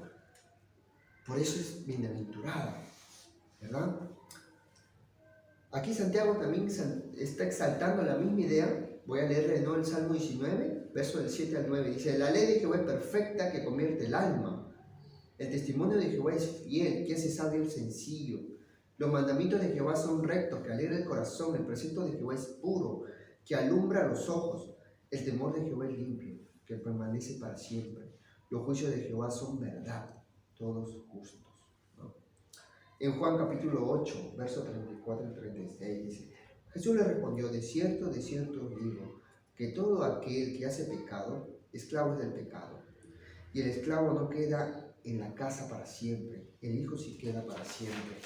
[SPEAKER 2] por eso es bienaventurada, ¿verdad? Aquí Santiago también está exaltando la misma idea. Voy a leerle de nuevo el Salmo 19, verso del 7 al 9. Dice, la ley de Jehová es perfecta, que convierte el alma. El testimonio de Jehová es fiel, que hace sabio el sencillo. Los mandamientos de Jehová son rectos, que alegra el corazón. El precepto de Jehová es puro, que alumbra los ojos. El temor de Jehová es limpio, que permanece para siempre. Los juicios de Jehová son verdad, todos justos. En Juan capítulo 8, versos 34 y 36 dice, Jesús le respondió, de cierto os digo, que todo aquel que hace pecado esclavos del pecado. Y el esclavo no queda en la casa para siempre, el Hijo sí queda para siempre.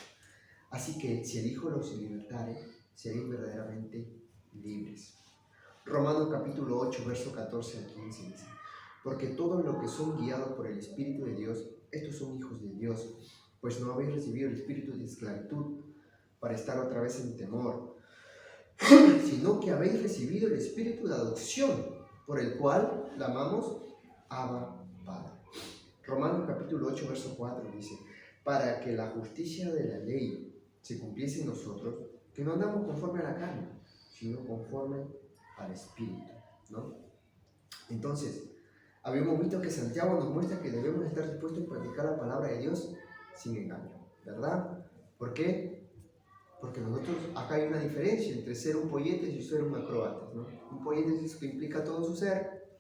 [SPEAKER 2] Así que si el Hijo los libertare, seréis verdaderamente libres. Romanos capítulo 8, verso 14 al 15 dice: porque todos los que son guiados por el Espíritu de Dios, estos son hijos de Dios, pues no habéis recibido el espíritu de esclavitud para estar otra vez en temor, sino que habéis recibido el espíritu de adopción, por el cual clamamos Abba, Padre. Romanos capítulo 8, verso 4 dice: para que la justicia de la ley se cumpliese en nosotros, que no andamos conforme a la carne, sino conforme al Espíritu, ¿no? Entonces, habíamos visto que Santiago nos muestra que debemos estar dispuestos a practicar la palabra de Dios sin engaño, ¿verdad? ¿Por qué? Porque nosotros, acá hay una diferencia entre ser un poietes y ser un acróbatas, ¿no? Un poietes es que implica todo su ser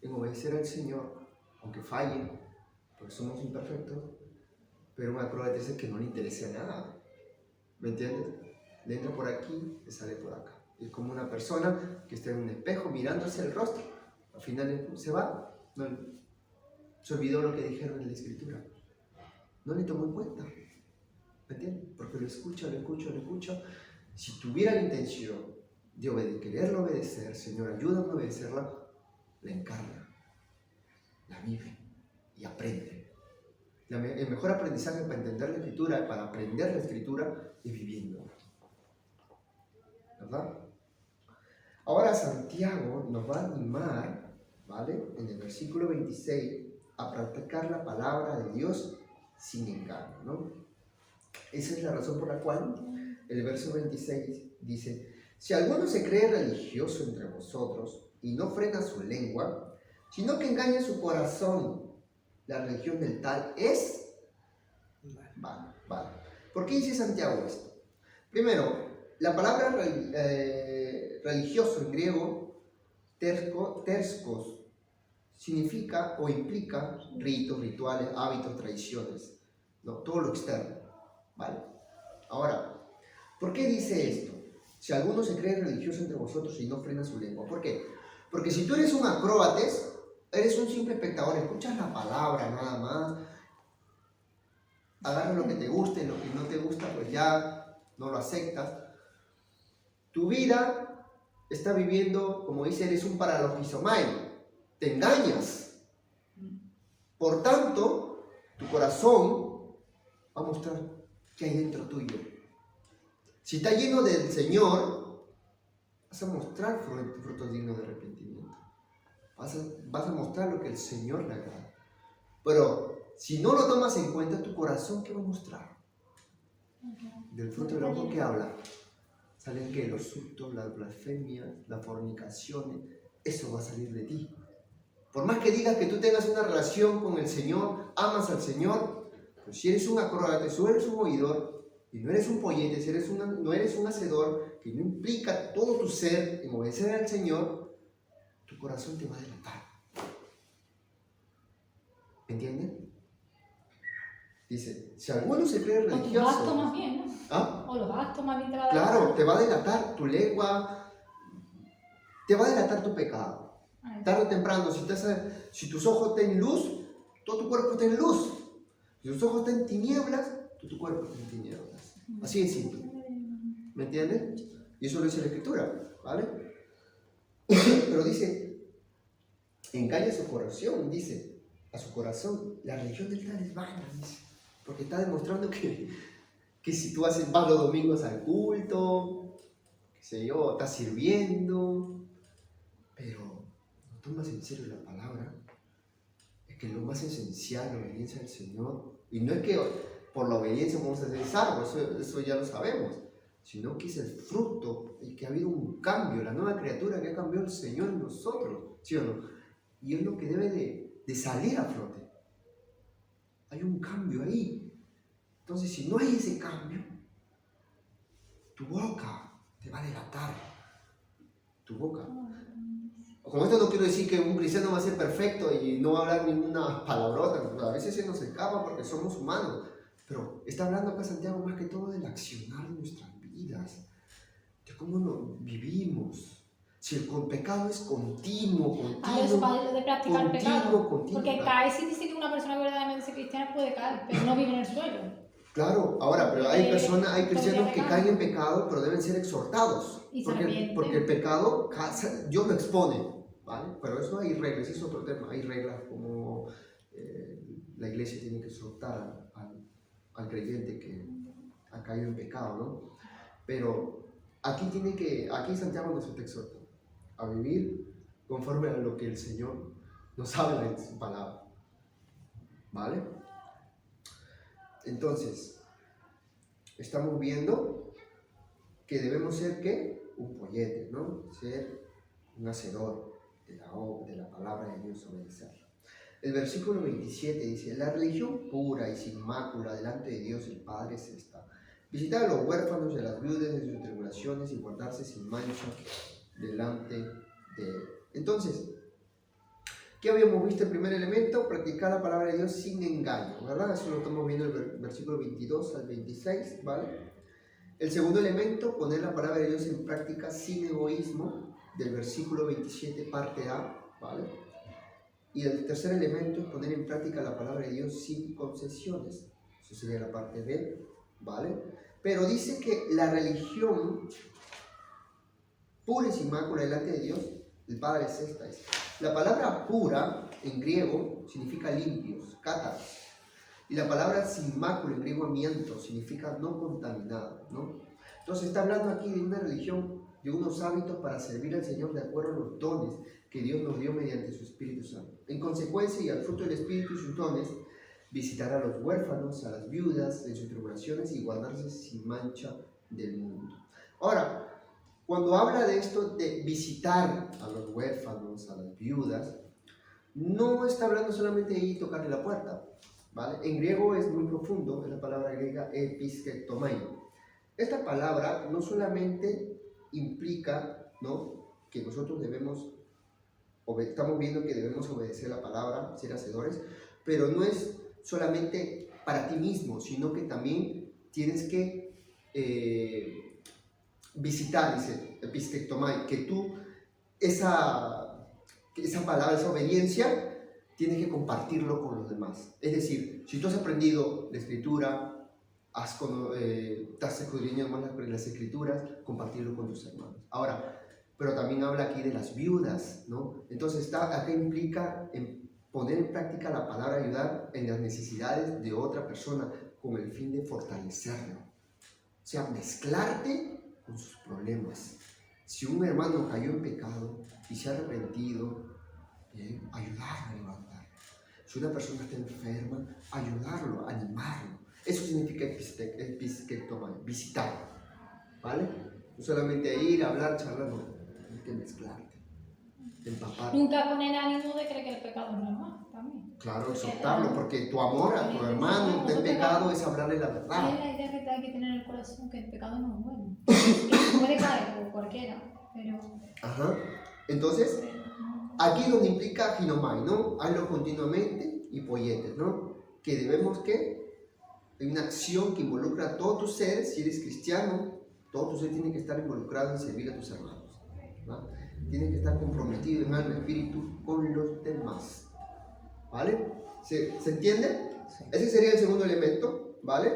[SPEAKER 2] en obedecer al Señor, aunque falle, porque somos imperfectos, pero un acróbata es el que no le interesa nada, ¿me entiendes? Le entra por aquí, le sale por acá. Es como una persona que está en un espejo mirándose el rostro, al final se va, no, se olvidó lo que dijeron en la Escritura, no le tomó en cuenta, ¿me entiendes? Porque lo escucha. Si tuviera la intención de quererlo obedecer, Señor, ayúdame a obedecerla, la encarna, la vive y aprende. El mejor aprendizaje para entender la Escritura, para aprender la Escritura, es viviendo, ¿verdad? Ahora Santiago nos va a animar, ¿vale? En el versículo 26, a practicar la palabra de Dios sin engaño, ¿no? Esa es la razón por la cual el verso 26 dice: si alguno se cree religioso entre vosotros y no frena su lengua, sino que engaña su corazón, la religión del tal es vale. ¿Por qué dice Santiago esto? Primero, la palabra religioso en griego, terskos, significa o implica ritos, rituales, hábitos, tradiciones, ¿no? Todo lo externo, ¿vale? Ahora, ¿por qué dice esto? Si alguno se cree religioso entre vosotros y no frena su lengua. ¿Por qué? Porque si tú eres un acróbates, eres un simple espectador, escuchas la palabra nada más, agarras lo que te guste, lo que no te gusta, pues ya no lo aceptas. Tu vida está viviendo, como dice, eres un paralogizomai, te engañas. Por tanto, tu corazón va a mostrar qué hay dentro tuyo. Si está lleno del Señor, vas a mostrar frutos dignos de arrepentimiento. Vas a mostrar lo que el Señor le agrada. Pero si no lo tomas en cuenta, tu corazón, ¿qué va a mostrar? Del fruto del ojo que habla. Salen que los sustos, las blasfemias, las fornicaciones, eso va a salir de ti. Por más que digas que tú tengas una relación con el Señor, amas al Señor, pero si eres un acróbata, si eres un oidor, y no eres un pollete, si no eres un hacedor, que no implica todo tu ser en obedecer al Señor, tu corazón te va a delatar. ¿Entienden? Dice, si alguno se cree religioso... O los
[SPEAKER 4] actos más bien, ¿no?
[SPEAKER 2] ¿Ah?
[SPEAKER 4] O los actos más bien te va a
[SPEAKER 2] delatar. Claro, te va a delatar tu lengua, te va a delatar tu pecado. Tarde o temprano, si tus ojos están en luz, todo tu cuerpo está en luz. Si tus ojos están en tinieblas, todo tu cuerpo está en tinieblas. Así de simple. ¿Me entiendes? Y eso lo dice la Escritura, ¿vale? Pero dice, engaña su corazón, dice, a su corazón, la religión del tal es vana, dice. Porque está demostrando que si tú vas los domingos al culto, qué sé yo, estás sirviendo, pero no tomas en serio la palabra, es que lo más esencial, la obediencia al Señor, y no es que por la obediencia vamos a ser salvos, eso ya lo sabemos, sino que es el fruto, y que ha habido un cambio, la nueva criatura que ha cambiado el Señor en nosotros, ¿sí o no? Y es lo que debe de salir a flote. Hay un cambio ahí. Entonces, si no hay ese cambio, tu boca te va a delatar. Tu boca. Con esto no quiero decir que un cristiano va a ser perfecto y no va a hablar ninguna palabrota. A veces se nos escapa porque somos humanos. Pero está hablando acá Santiago más que todo del accionar de nuestras vidas, de cómo nos vivimos, Si el pecado es continuo,
[SPEAKER 4] eso de practicar el pecado.
[SPEAKER 2] continuo.
[SPEAKER 4] Porque cae, si dice que una persona verdaderamente cristiana puede caer, pero no vive en el suelo.
[SPEAKER 2] Claro, ahora, pero hay cristianos que
[SPEAKER 4] pecado.
[SPEAKER 2] caen en pecado, pero deben ser exhortados.
[SPEAKER 4] Y
[SPEAKER 2] Porque el pecado, Dios lo expone, ¿vale? Pero eso hay reglas, eso es otro tema. Hay reglas como la iglesia tiene que exhortar al creyente que ha caído en pecado, ¿no? Pero aquí Santiago nos está exhortando a vivir conforme a lo que el Señor nos habla en su palabra, ¿vale? Entonces, estamos viendo que debemos ser, ¿qué? Un pollete, ¿no? Ser un hacedor de la palabra de Dios, obedecerla. El versículo 27 dice: la religión pura y sin mácula delante de Dios el Padre es esta: visitar a los huérfanos y a las viudas en sus tribulaciones y guardarse sin mancha delante de Él. Entonces, ¿qué habíamos visto? El primer elemento, practicar la palabra de Dios sin engaño, ¿verdad? Eso lo estamos viendo en el versículo 22 al 26, ¿vale? El segundo elemento, poner la palabra de Dios en práctica sin egoísmo, del versículo 27, parte A, ¿vale? Y el tercer elemento es poner en práctica la palabra de Dios sin concesiones, eso sería la parte B, ¿vale? Pero dice que la religión pura y sin mácula delante de Dios, el Padre es esta. La palabra pura en griego significa limpios, cátaros. Y la palabra sin mácula en griego amianto significa no contaminado, ¿no? Entonces está hablando aquí de una religión, de unos hábitos para servir al Señor de acuerdo a los dones que Dios nos dio mediante su Espíritu Santo. En consecuencia, y al fruto del Espíritu y sus dones, visitar a los huérfanos, a las viudas en sus tribulaciones y guardarse sin mancha del mundo. Ahora, cuando habla de esto de visitar a los huérfanos, a las viudas, no está hablando solamente de ir y tocarle la puerta, ¿vale? En griego es muy profundo, es la palabra griega episkektomai. Esta palabra no solamente implica, ¿no?, que nosotros estamos viendo que debemos obedecer la palabra, ser hacedores, pero no es solamente para ti mismo, sino que también tienes que visitar, dice episkektomai, que tú esa palabra, esa obediencia, tienes que compartirlo con los demás. Es decir, si tú has aprendido la escritura, estás escudriñando más las escrituras, compartirlo con tus hermanos. Ahora, pero también habla aquí de las viudas, ¿no? Entonces acá implica poner en práctica la palabra, ayudar en las necesidades de otra persona con el fin de fortalecerlo. O sea, mezclarte con sus problemas. Si un hermano cayó en pecado y se ha arrepentido, ayudarlo a levantarlo. Si una persona está enferma, ayudarlo, animarlo. Eso significa episkektomai, visitar, ¿vale? No solamente ir, hablar, charlar, no. Tienes que mezclarte, empaparte.
[SPEAKER 4] Nunca con el ánimo de creer que el pecado es normal, también.
[SPEAKER 2] Claro, exhortarlo, porque tu amor a tu hermano que está en pecado es hablarle la verdad.
[SPEAKER 4] Es la idea que hay que tener en el corazón, que el pecado no es bueno. Que puede caer por cualquiera, pero...
[SPEAKER 2] Ajá. Entonces, aquí donde implica ginomai, ¿no? Hazlo continuamente y polletes, ¿no? Que debemos que hay una acción que involucra a todo tu ser. Si eres cristiano, todo tu ser tiene que estar involucrado en servir a tus hermanos, ¿no? Tienes que estar comprometido en alma y espíritu con los demás, ¿vale? ¿Se entiende? Sí. Ese sería el segundo elemento, ¿vale?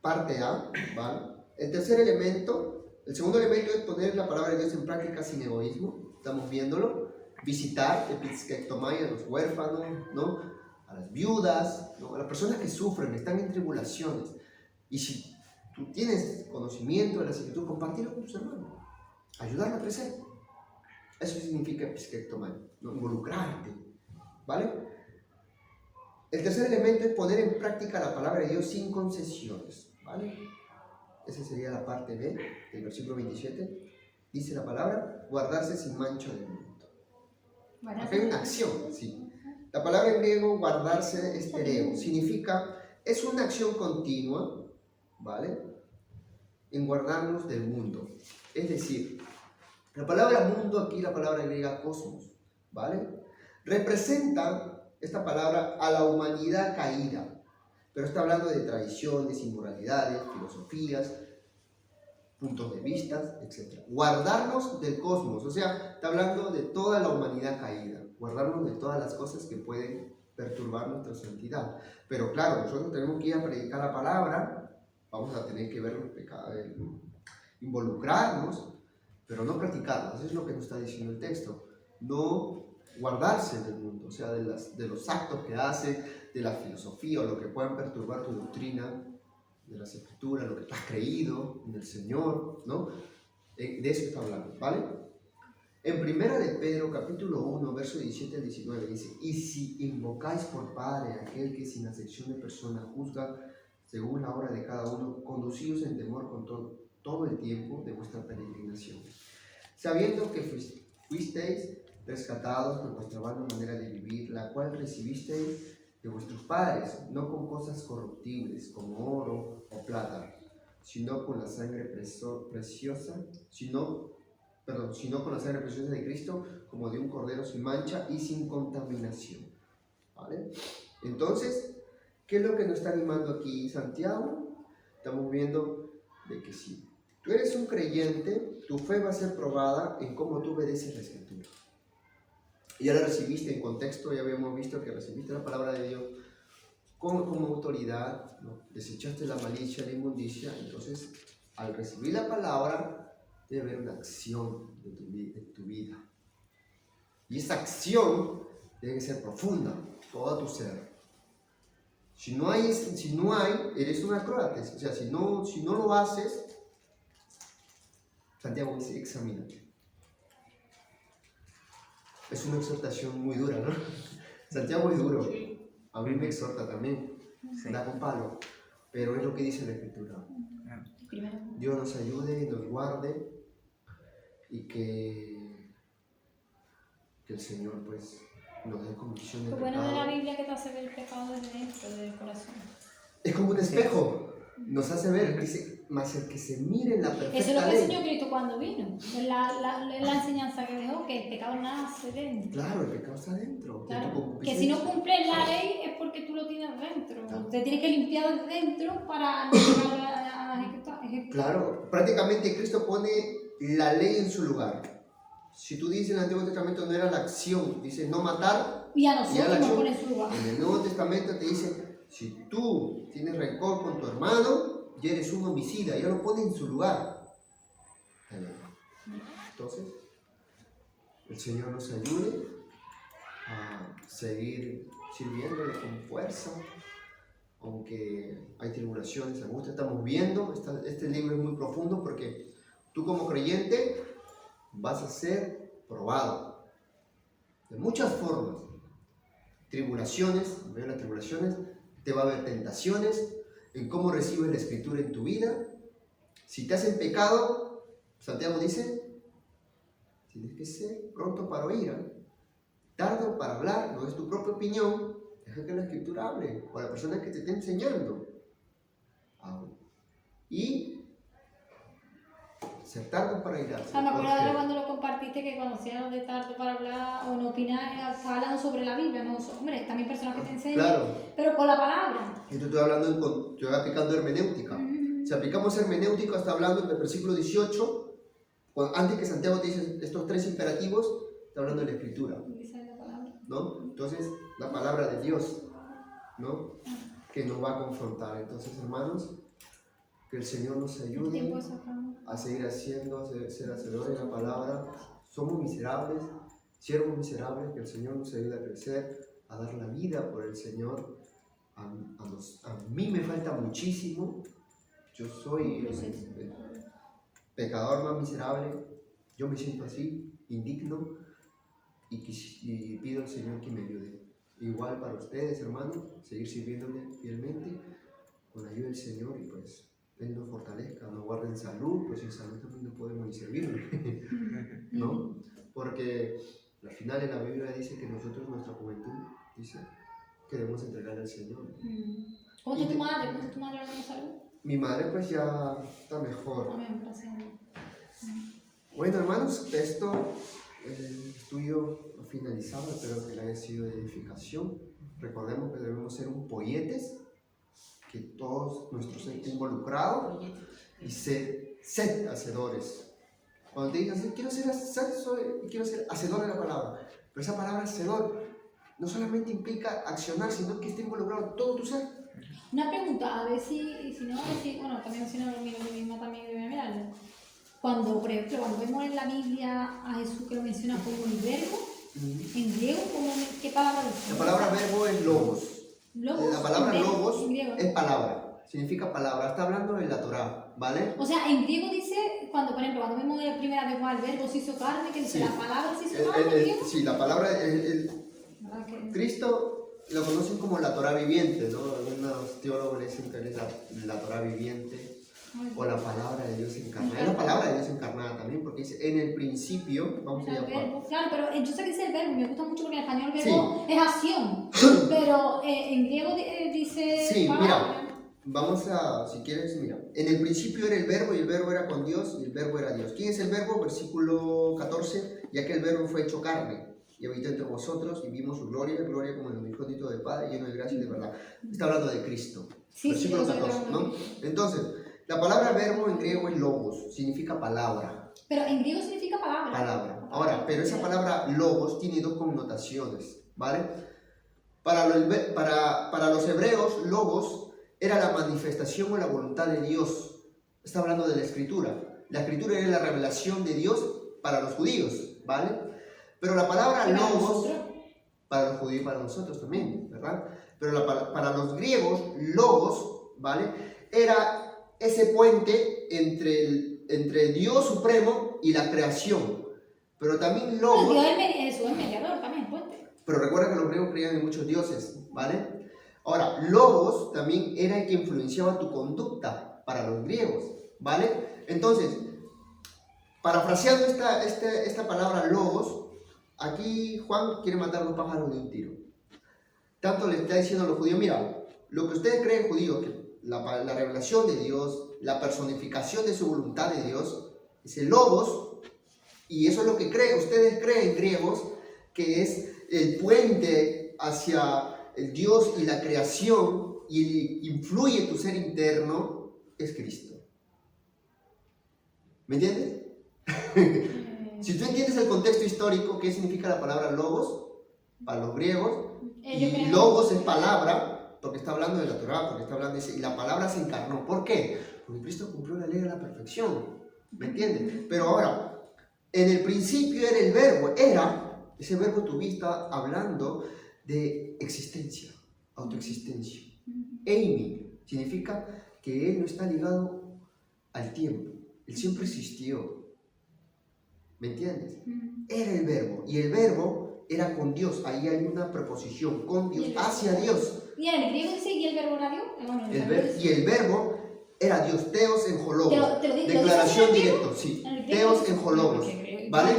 [SPEAKER 2] Parte A, ¿vale? El segundo elemento es poner la palabra de Dios en práctica sin egoísmo. Estamos viéndolo. Visitar, episkektomai, a los huérfanos, ¿no?, a las viudas, ¿no?, a las personas que sufren, están en tribulaciones. Y si tú tienes conocimiento de la escritura, compartirlo con tus hermanos, ayudarlo a crecer. Eso significa episkektomai, ¿no?, involucrarte, ¿vale? El tercer elemento es poner en práctica la palabra de Dios sin concesiones, ¿vale? Esa sería la parte B del versículo 27. Dice la palabra: guardarse sin mancha del mundo. Acá hay una acción, sí. La palabra en griego guardarse es tereo, significa, es una acción continua, ¿vale?, en guardarnos del mundo. Es decir, la palabra mundo aquí, la palabra griega cosmos, ¿vale?, representa esta palabra a la humanidad caída, pero está hablando de tradiciones, inmoralidades, filosofías, puntos de vista, etc. Guardarnos del cosmos, o sea, está hablando de toda la humanidad caída, guardarnos de todas las cosas que pueden perturbar nuestra santidad. Pero claro, nosotros tenemos que ir a predicar la palabra, vamos a tener que ver los pecados, involucrarnos, pero no practicarlos. Eso es lo que nos está diciendo el texto. No guardarse del mundo, o sea, de los actos que hace, de la filosofía o lo que puedan perturbar tu doctrina, de las escrituras, lo que tú has creído en el Señor, ¿no? De eso está hablando, ¿vale? En primera de Pedro, capítulo 1, verso 17 al 19, dice: y si invocáis por Padre a aquel que sin acepción de persona juzga según la obra de cada uno, conducíos en temor con todo el tiempo de vuestra peregrinación, sabiendo que fuisteis rescatados por vuestra vana manera de vivir, la cual recibisteis de vuestros padres, no con cosas corruptibles como oro o plata, sino con la sangre preciosa, sino con la sangre preciosa de Cristo, como de un cordero sin mancha y sin contaminación. ¿Vale? Entonces, ¿qué es lo que nos está animando aquí Santiago? Estamos viendo de que si tú eres un creyente, tu fe va a ser probada en cómo tú obedeces la Escritura. Y ya la recibiste en contexto, ya habíamos visto que recibiste la palabra de Dios como autoridad, ¿no? Desechaste la malicia, la inmundicia. Entonces, al recibir la palabra, debe haber una acción de tu vida. Y esa acción debe ser profunda, todo tu ser. Si no hay, eres un acróbata. O sea, si no lo haces, Santiago dice: examínate. Es una exhortación muy dura, ¿no? Santiago es duro. A mí me exhorta también.
[SPEAKER 3] Sí.
[SPEAKER 2] Da con palo. Pero es lo que dice la Escritura. Dios nos ayude, nos guarde y que el Señor pues nos dé convicción de
[SPEAKER 4] Lo
[SPEAKER 2] pecado.
[SPEAKER 4] bueno de la Biblia es que te hace ver el pecado desde dentro del corazón.
[SPEAKER 2] Es como un espejo. Nos hace ver, dice, más el que se mire en la perfecta
[SPEAKER 4] Eso es lo que
[SPEAKER 2] ley.
[SPEAKER 4] enseñó Cristo cuando vino. Es la enseñanza que dejó, que el pecado nace dentro.
[SPEAKER 2] Claro, el pecado está dentro.
[SPEAKER 4] Claro, que si no cumples la ley es porque tú lo tienes dentro.
[SPEAKER 2] Claro.
[SPEAKER 4] Te tienes que limpiar desde dentro para no llegar a ejecutar.
[SPEAKER 2] Claro, prácticamente Cristo pone la ley en su lugar. Si tú dices en el Antiguo Testamento no era la acción, dice no matar,
[SPEAKER 4] Y a
[SPEAKER 2] y a la
[SPEAKER 4] nosotros nos
[SPEAKER 2] acción.
[SPEAKER 4] pone en su lugar.
[SPEAKER 2] En el Nuevo Testamento te dice, si tú tienes rencor con tu hermano, ya eres un homicida, ya lo pone en su lugar. Entonces, el Señor nos ayude a seguir sirviéndole con fuerza, aunque hay tribulaciones, angustias. Estamos viendo, este libro es muy profundo porque tú como creyente vas a ser probado de muchas formas. Tribulaciones, en medio de las tribulaciones, te va a haber tentaciones en cómo recibes la Escritura en tu vida. Si te hacen pecado, Santiago dice, tienes que ser pronto para oír, tardo para hablar, no es tu propia opinión, deja que la Escritura hable, o la persona que te esté enseñando hable. Y ser tardo para ir
[SPEAKER 4] Me acuerdo de cuando lo compartiste, que cuando hacían de tarde para hablar o no opinar, estaba hablando sobre la Biblia, no, hombre, también personas que te enseñan,
[SPEAKER 2] claro.
[SPEAKER 4] Pero con la palabra.
[SPEAKER 2] Y tú estoy hablando, estoy aplicando hermenéutica. Si aplicamos hermenéutica, está hablando en el versículo 18, antes que Santiago te dice estos tres imperativos, está hablando de la Escritura, ¿no? Entonces, la palabra de Dios, ¿no? Que nos va a confrontar. Entonces, hermanos, que el Señor nos ayude a seguir haciendo, a ser hacedores de la palabra. Somos miserables, siervos miserables, que el Señor nos ayude a crecer, a dar la vida por el Señor. A mí me falta muchísimo. Yo soy el pecador más miserable. Yo me siento así, indigno, y pido al Señor que me ayude. Igual para ustedes, hermanos, seguir sirviéndole fielmente con la ayuda del Señor, y pues Él nos fortalezca, nos guarde en salud, pues sin salud también no podemos ni servirle, ¿no? Porque al final en la Biblia dice que nosotros, nuestra juventud, dice que debemos entregarle al Señor.
[SPEAKER 4] ¿Cómo está tu madre? ¿Cómo está tu madre ahora con salud?
[SPEAKER 2] Mi madre pues ya está mejor.
[SPEAKER 4] Amén, gracias.
[SPEAKER 2] Bueno, hermanos, esto, el estudio finalizado, espero que le haya sido de edificación. Recordemos que debemos ser un polletes, que todos nuestros ser involucrados y ser sed hacedores. Cuando te digan, quiero ser hacedor de la palabra. Pero esa palabra hacedor no solamente implica accionar, sino que esté involucrado todo tu ser.
[SPEAKER 4] Una pregunta, a ver si no, a ver si, bueno, también si no lo miro yo misma también voy a mirarlo. Cuando, por ejemplo, cuando vemos en la Biblia a Jesús que lo menciona como el verbo, en griego, ¿qué palabra dice?
[SPEAKER 2] La palabra verbo es logos.
[SPEAKER 4] Logos,
[SPEAKER 2] La palabra
[SPEAKER 4] en
[SPEAKER 2] logos
[SPEAKER 4] griego, ¿no?
[SPEAKER 2] es palabra, significa palabra. Está hablando de la Torá, ¿vale?
[SPEAKER 4] O sea, en griego dice, cuando, por ejemplo, cuando vemos la primera vez el verbo se hizo carne, que dice
[SPEAKER 2] Sí.
[SPEAKER 4] la palabra se hizo carne, en griego.
[SPEAKER 2] Sí, la palabra,
[SPEAKER 4] ¿Verdad que?
[SPEAKER 2] Cristo lo conocen como la Torá viviente, ¿no? Algunos teólogos le dicen que es la Torá viviente o la palabra de Dios encarnada. Es la palabra de Dios encarnada también, porque dice en el principio, vamos a
[SPEAKER 4] El
[SPEAKER 2] llamar.
[SPEAKER 4] verbo, claro, pero yo sé que dice el verbo, me gusta mucho porque en español el verbo es acción, pero en griego dice
[SPEAKER 2] Sí,
[SPEAKER 4] palabra.
[SPEAKER 2] mira, vamos a, si quieres, mira, en el principio era el verbo y el verbo era con Dios y el verbo era Dios. ¿Quién es el verbo? Versículo 14, ya que el verbo fue hecho carne y habitó entre vosotros y vimos su gloria como el unigénito del Padre, lleno de gracia y de verdad. Está hablando de Cristo.
[SPEAKER 4] Sí,
[SPEAKER 2] Versículo
[SPEAKER 4] sí,
[SPEAKER 2] 14, ¿no? Entonces, la palabra verbo en griego es logos, significa palabra.
[SPEAKER 4] Pero en griego significa palabra.
[SPEAKER 2] Palabra. Ahora, pero esa palabra logos tiene dos connotaciones, ¿vale? Para los hebreos, logos era la manifestación o la voluntad de Dios. Está hablando de la escritura. La escritura era la revelación de Dios para los judíos, ¿vale? Pero la palabra logos, para los judíos y para nosotros también, ¿verdad? Pero para los griegos, logos, ¿vale? Era ese puente entre Dios supremo y la creación. Pero también logos...
[SPEAKER 4] Dios es el mediador también, puente.
[SPEAKER 2] Pero recuerda que los griegos creían en muchos dioses, ¿vale? Ahora, logos también era el que influenciaba tu conducta para los griegos, ¿vale? Entonces, parafraseando esta palabra logos, aquí Juan quiere matar los pájaros de un tiro. Tanto le está diciendo a los judíos, mira, lo que ustedes creen judíos, que la revelación de Dios, la personificación de su voluntad de Dios, es el logos, y eso es lo que ustedes creen griegos, que es el puente hacia el Dios y la creación, y influye tu ser interno, es Cristo. ¿Me entiendes? Si tú entiendes el contexto histórico, ¿qué significa la palabra logos? Para los griegos, y logos es palabra, porque está hablando de la Torá, porque está hablando y la palabra se encarnó. ¿Por qué? Porque Cristo cumplió la ley a la perfección. ¿Me entiendes? Pero ahora, en el principio era el verbo, ese verbo tuviste hablando de existencia, autoexistencia. Eimi significa que él no está ligado al tiempo, él siempre existió. ¿Me entiendes? Era el verbo, y el verbo era con Dios, ahí hay una preposición, con Dios, hacia Dios.
[SPEAKER 4] ¿Y en el griego dice y el verbo era Dios?
[SPEAKER 2] Y el verbo era Dios, teos en hologos. Declaración directa, sí. Teos en hologos. ¿Vale?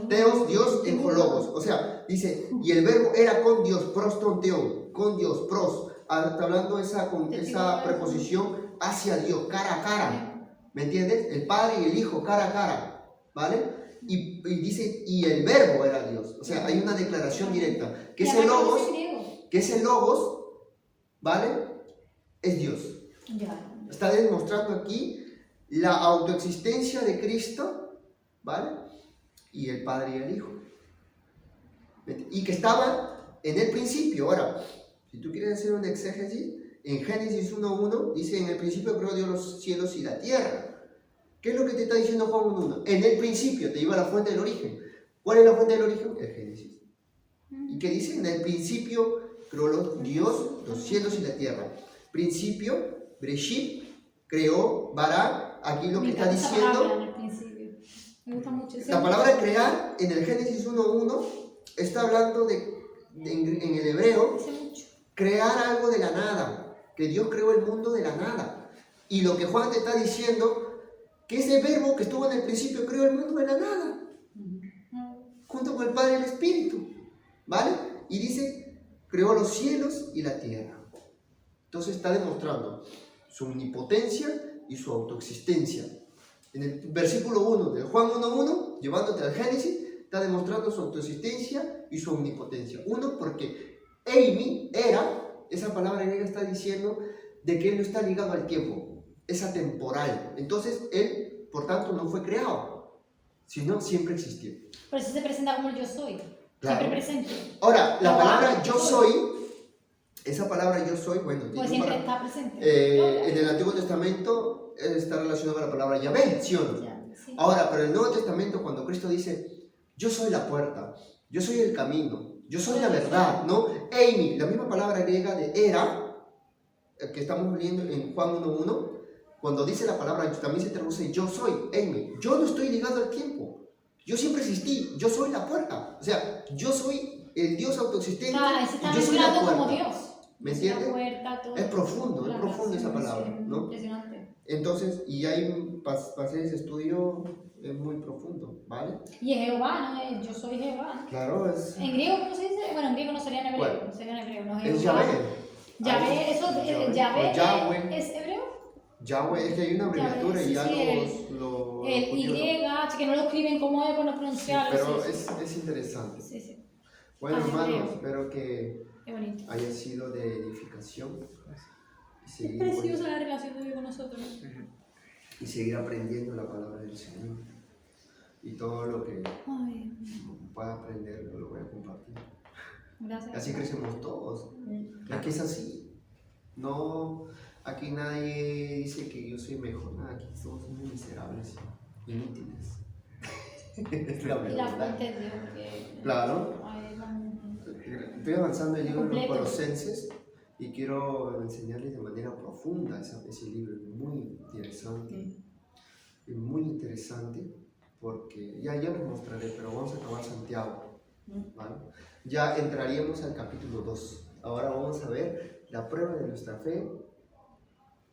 [SPEAKER 2] Teos, Dios en hologos. O sea, dice, y el verbo era con Dios, proston teon, con Dios, pros. Está hablando con esa preposición hacia Dios, cara a cara. ¿Me entiendes? El Padre y el Hijo, cara a cara. ¿Vale? Y dice, y el verbo era Dios. O sea, hay una declaración directa. Que ese logos, ¿vale? Es Dios. Está demostrando aquí la autoexistencia de Cristo, ¿vale? Y el Padre y el Hijo. Y que estaba en el principio. Ahora, si tú quieres hacer un exégesis, en Génesis 1.1 dice, en el principio creó Dios los cielos y la tierra. ¿Qué es lo que te está diciendo Juan 1.1? En el principio, te lleva a la fuente del origen. ¿Cuál es la fuente del origen? El Génesis. ¿Y qué dice? En el principio creó Dios los cielos y la tierra. Principio, Breshit, creó, Bará, aquí lo que está diciendo.
[SPEAKER 4] Me gusta mucho.
[SPEAKER 2] La palabra crear en el Génesis 1.1 está hablando en el hebreo, crear algo de la nada, que Dios creó el mundo de la nada. Y lo que Juan te está diciendo, que ese verbo que estuvo en el principio creó el mundo de la nada, junto con el Padre y el Espíritu, ¿vale? Y dice, creó los cielos y la tierra. Entonces está demostrando su omnipotencia y su autoexistencia. En el versículo 1 de Juan 1.1, llevándote al Génesis, está demostrando su autoexistencia y su omnipotencia. Uno, porque Eimi esa palabra griega está diciendo de que él no está ligado al tiempo, es atemporal. Entonces él por tanto no fue creado, sino siempre existió.
[SPEAKER 4] Por eso se presenta como el yo soy.
[SPEAKER 2] Claro.
[SPEAKER 4] Siempre presente.
[SPEAKER 2] Ahora, la
[SPEAKER 4] Jehová,
[SPEAKER 2] palabra yo soy, esa palabra yo soy, bueno,
[SPEAKER 4] Pues
[SPEAKER 2] tiene
[SPEAKER 4] siempre
[SPEAKER 2] un
[SPEAKER 4] está presente.
[SPEAKER 2] en el Antiguo Testamento está relacionado con la palabra Yahvé, ¿sí o no?
[SPEAKER 4] Ya, sí.
[SPEAKER 2] Ahora, pero en el Nuevo Testamento, cuando Cristo dice, yo soy la puerta, yo soy el camino, yo soy la verdad, ¿no? Eimi, la misma palabra griega de era, que estamos leyendo en Juan 1.1, cuando dice la palabra, también se traduce yo soy, Eimi. Yo no estoy ligado al tiempo. Yo siempre existí, yo soy la puerta. O sea, yo soy el Dios autoexistente.
[SPEAKER 4] Claro, ahí se está
[SPEAKER 2] y yo soy la
[SPEAKER 4] mezclando como
[SPEAKER 2] puerta.
[SPEAKER 4] Dios.
[SPEAKER 2] ¿Me
[SPEAKER 4] La
[SPEAKER 2] entiendes?
[SPEAKER 4] puerta, todo.
[SPEAKER 2] Es profundo
[SPEAKER 4] La
[SPEAKER 2] esa
[SPEAKER 4] relación,
[SPEAKER 2] palabra,
[SPEAKER 4] sí,
[SPEAKER 2] ¿no?
[SPEAKER 4] Impresionante.
[SPEAKER 2] Entonces, y hay pasajes de estudio muy profundo, ¿vale?
[SPEAKER 4] Y es Jehová, ¿no? Yo soy Jehová.
[SPEAKER 2] Claro, es...
[SPEAKER 4] ¿En griego cómo se dice? Bueno, en griego no sería en hebreo.
[SPEAKER 2] ¿Cuál?
[SPEAKER 4] Sería en hebreo, no
[SPEAKER 2] Es
[SPEAKER 4] Jehová.
[SPEAKER 2] Yahvé.
[SPEAKER 4] Yahvé, eso, Yahvé
[SPEAKER 2] O Yahweh.
[SPEAKER 4] es hebreo.
[SPEAKER 2] Yahweh, es que hay una abreviatura
[SPEAKER 4] Yahvé,
[SPEAKER 2] y ya
[SPEAKER 4] sí,
[SPEAKER 2] los
[SPEAKER 4] El
[SPEAKER 2] judíos
[SPEAKER 4] Y, que no lo escriben como es, con los
[SPEAKER 2] sí,
[SPEAKER 4] pronunciarlo.
[SPEAKER 2] pero
[SPEAKER 4] sí,
[SPEAKER 2] es interesante.
[SPEAKER 4] sí, sí.
[SPEAKER 2] Bueno,
[SPEAKER 4] Ah,
[SPEAKER 2] hermanos,
[SPEAKER 4] hebreo.
[SPEAKER 2] espero que
[SPEAKER 4] Qué bonito.
[SPEAKER 2] haya sido de edificación y
[SPEAKER 4] Es
[SPEAKER 2] seguir,
[SPEAKER 4] preciosa la relación de Dios con nosotros.
[SPEAKER 2] y seguir aprendiendo la palabra del Señor. Y todo lo que
[SPEAKER 4] Ay,
[SPEAKER 2] pueda aprender lo voy a compartir.
[SPEAKER 4] gracias.
[SPEAKER 2] Así crecemos todos. Aquí es así. No, aquí nadie dice que yo soy mejor. Nada, aquí somos muy miserables, inútiles. Es la
[SPEAKER 4] Y la
[SPEAKER 2] verdad.
[SPEAKER 4] fuente es Dios, porque...
[SPEAKER 2] Claro.
[SPEAKER 4] Ay,
[SPEAKER 2] Estoy avanzando en el libro de los
[SPEAKER 4] Completo.
[SPEAKER 2] Colosenses y quiero enseñarles de manera profunda ese libro. Es muy interesante. Es muy interesante porque ya les mostraré, pero vamos a acabar Santiago. ¿Vale? Ya entraríamos al capítulo 2. Ahora vamos a ver la prueba de nuestra fe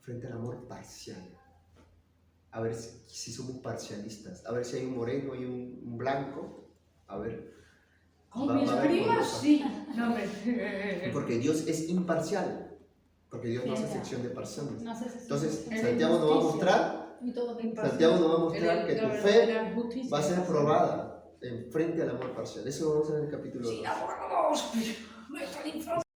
[SPEAKER 2] frente al amor parcial. A ver si somos parcialistas. A ver si hay un moreno y un blanco. A ver.
[SPEAKER 3] Con
[SPEAKER 2] Va-
[SPEAKER 3] mis
[SPEAKER 2] va a haber
[SPEAKER 3] primas,
[SPEAKER 2] cosas.
[SPEAKER 3] sí. No, hombre.
[SPEAKER 2] Porque Dios es imparcial. Porque Dios no hace
[SPEAKER 4] Cierto.
[SPEAKER 2] sección de personas.
[SPEAKER 4] no sé si
[SPEAKER 2] Entonces,
[SPEAKER 3] Es
[SPEAKER 2] Santiago nos va a
[SPEAKER 3] injusticia.
[SPEAKER 2] mostrar,
[SPEAKER 4] Y todo bien.
[SPEAKER 2] Santiago nos va a mostrar que tu fe
[SPEAKER 3] La justicia.
[SPEAKER 2] va a ser probada en frente al amor parcial. Eso lo vamos a ver en el capítulo 2.
[SPEAKER 3] Sí, abogados. No está el infierno.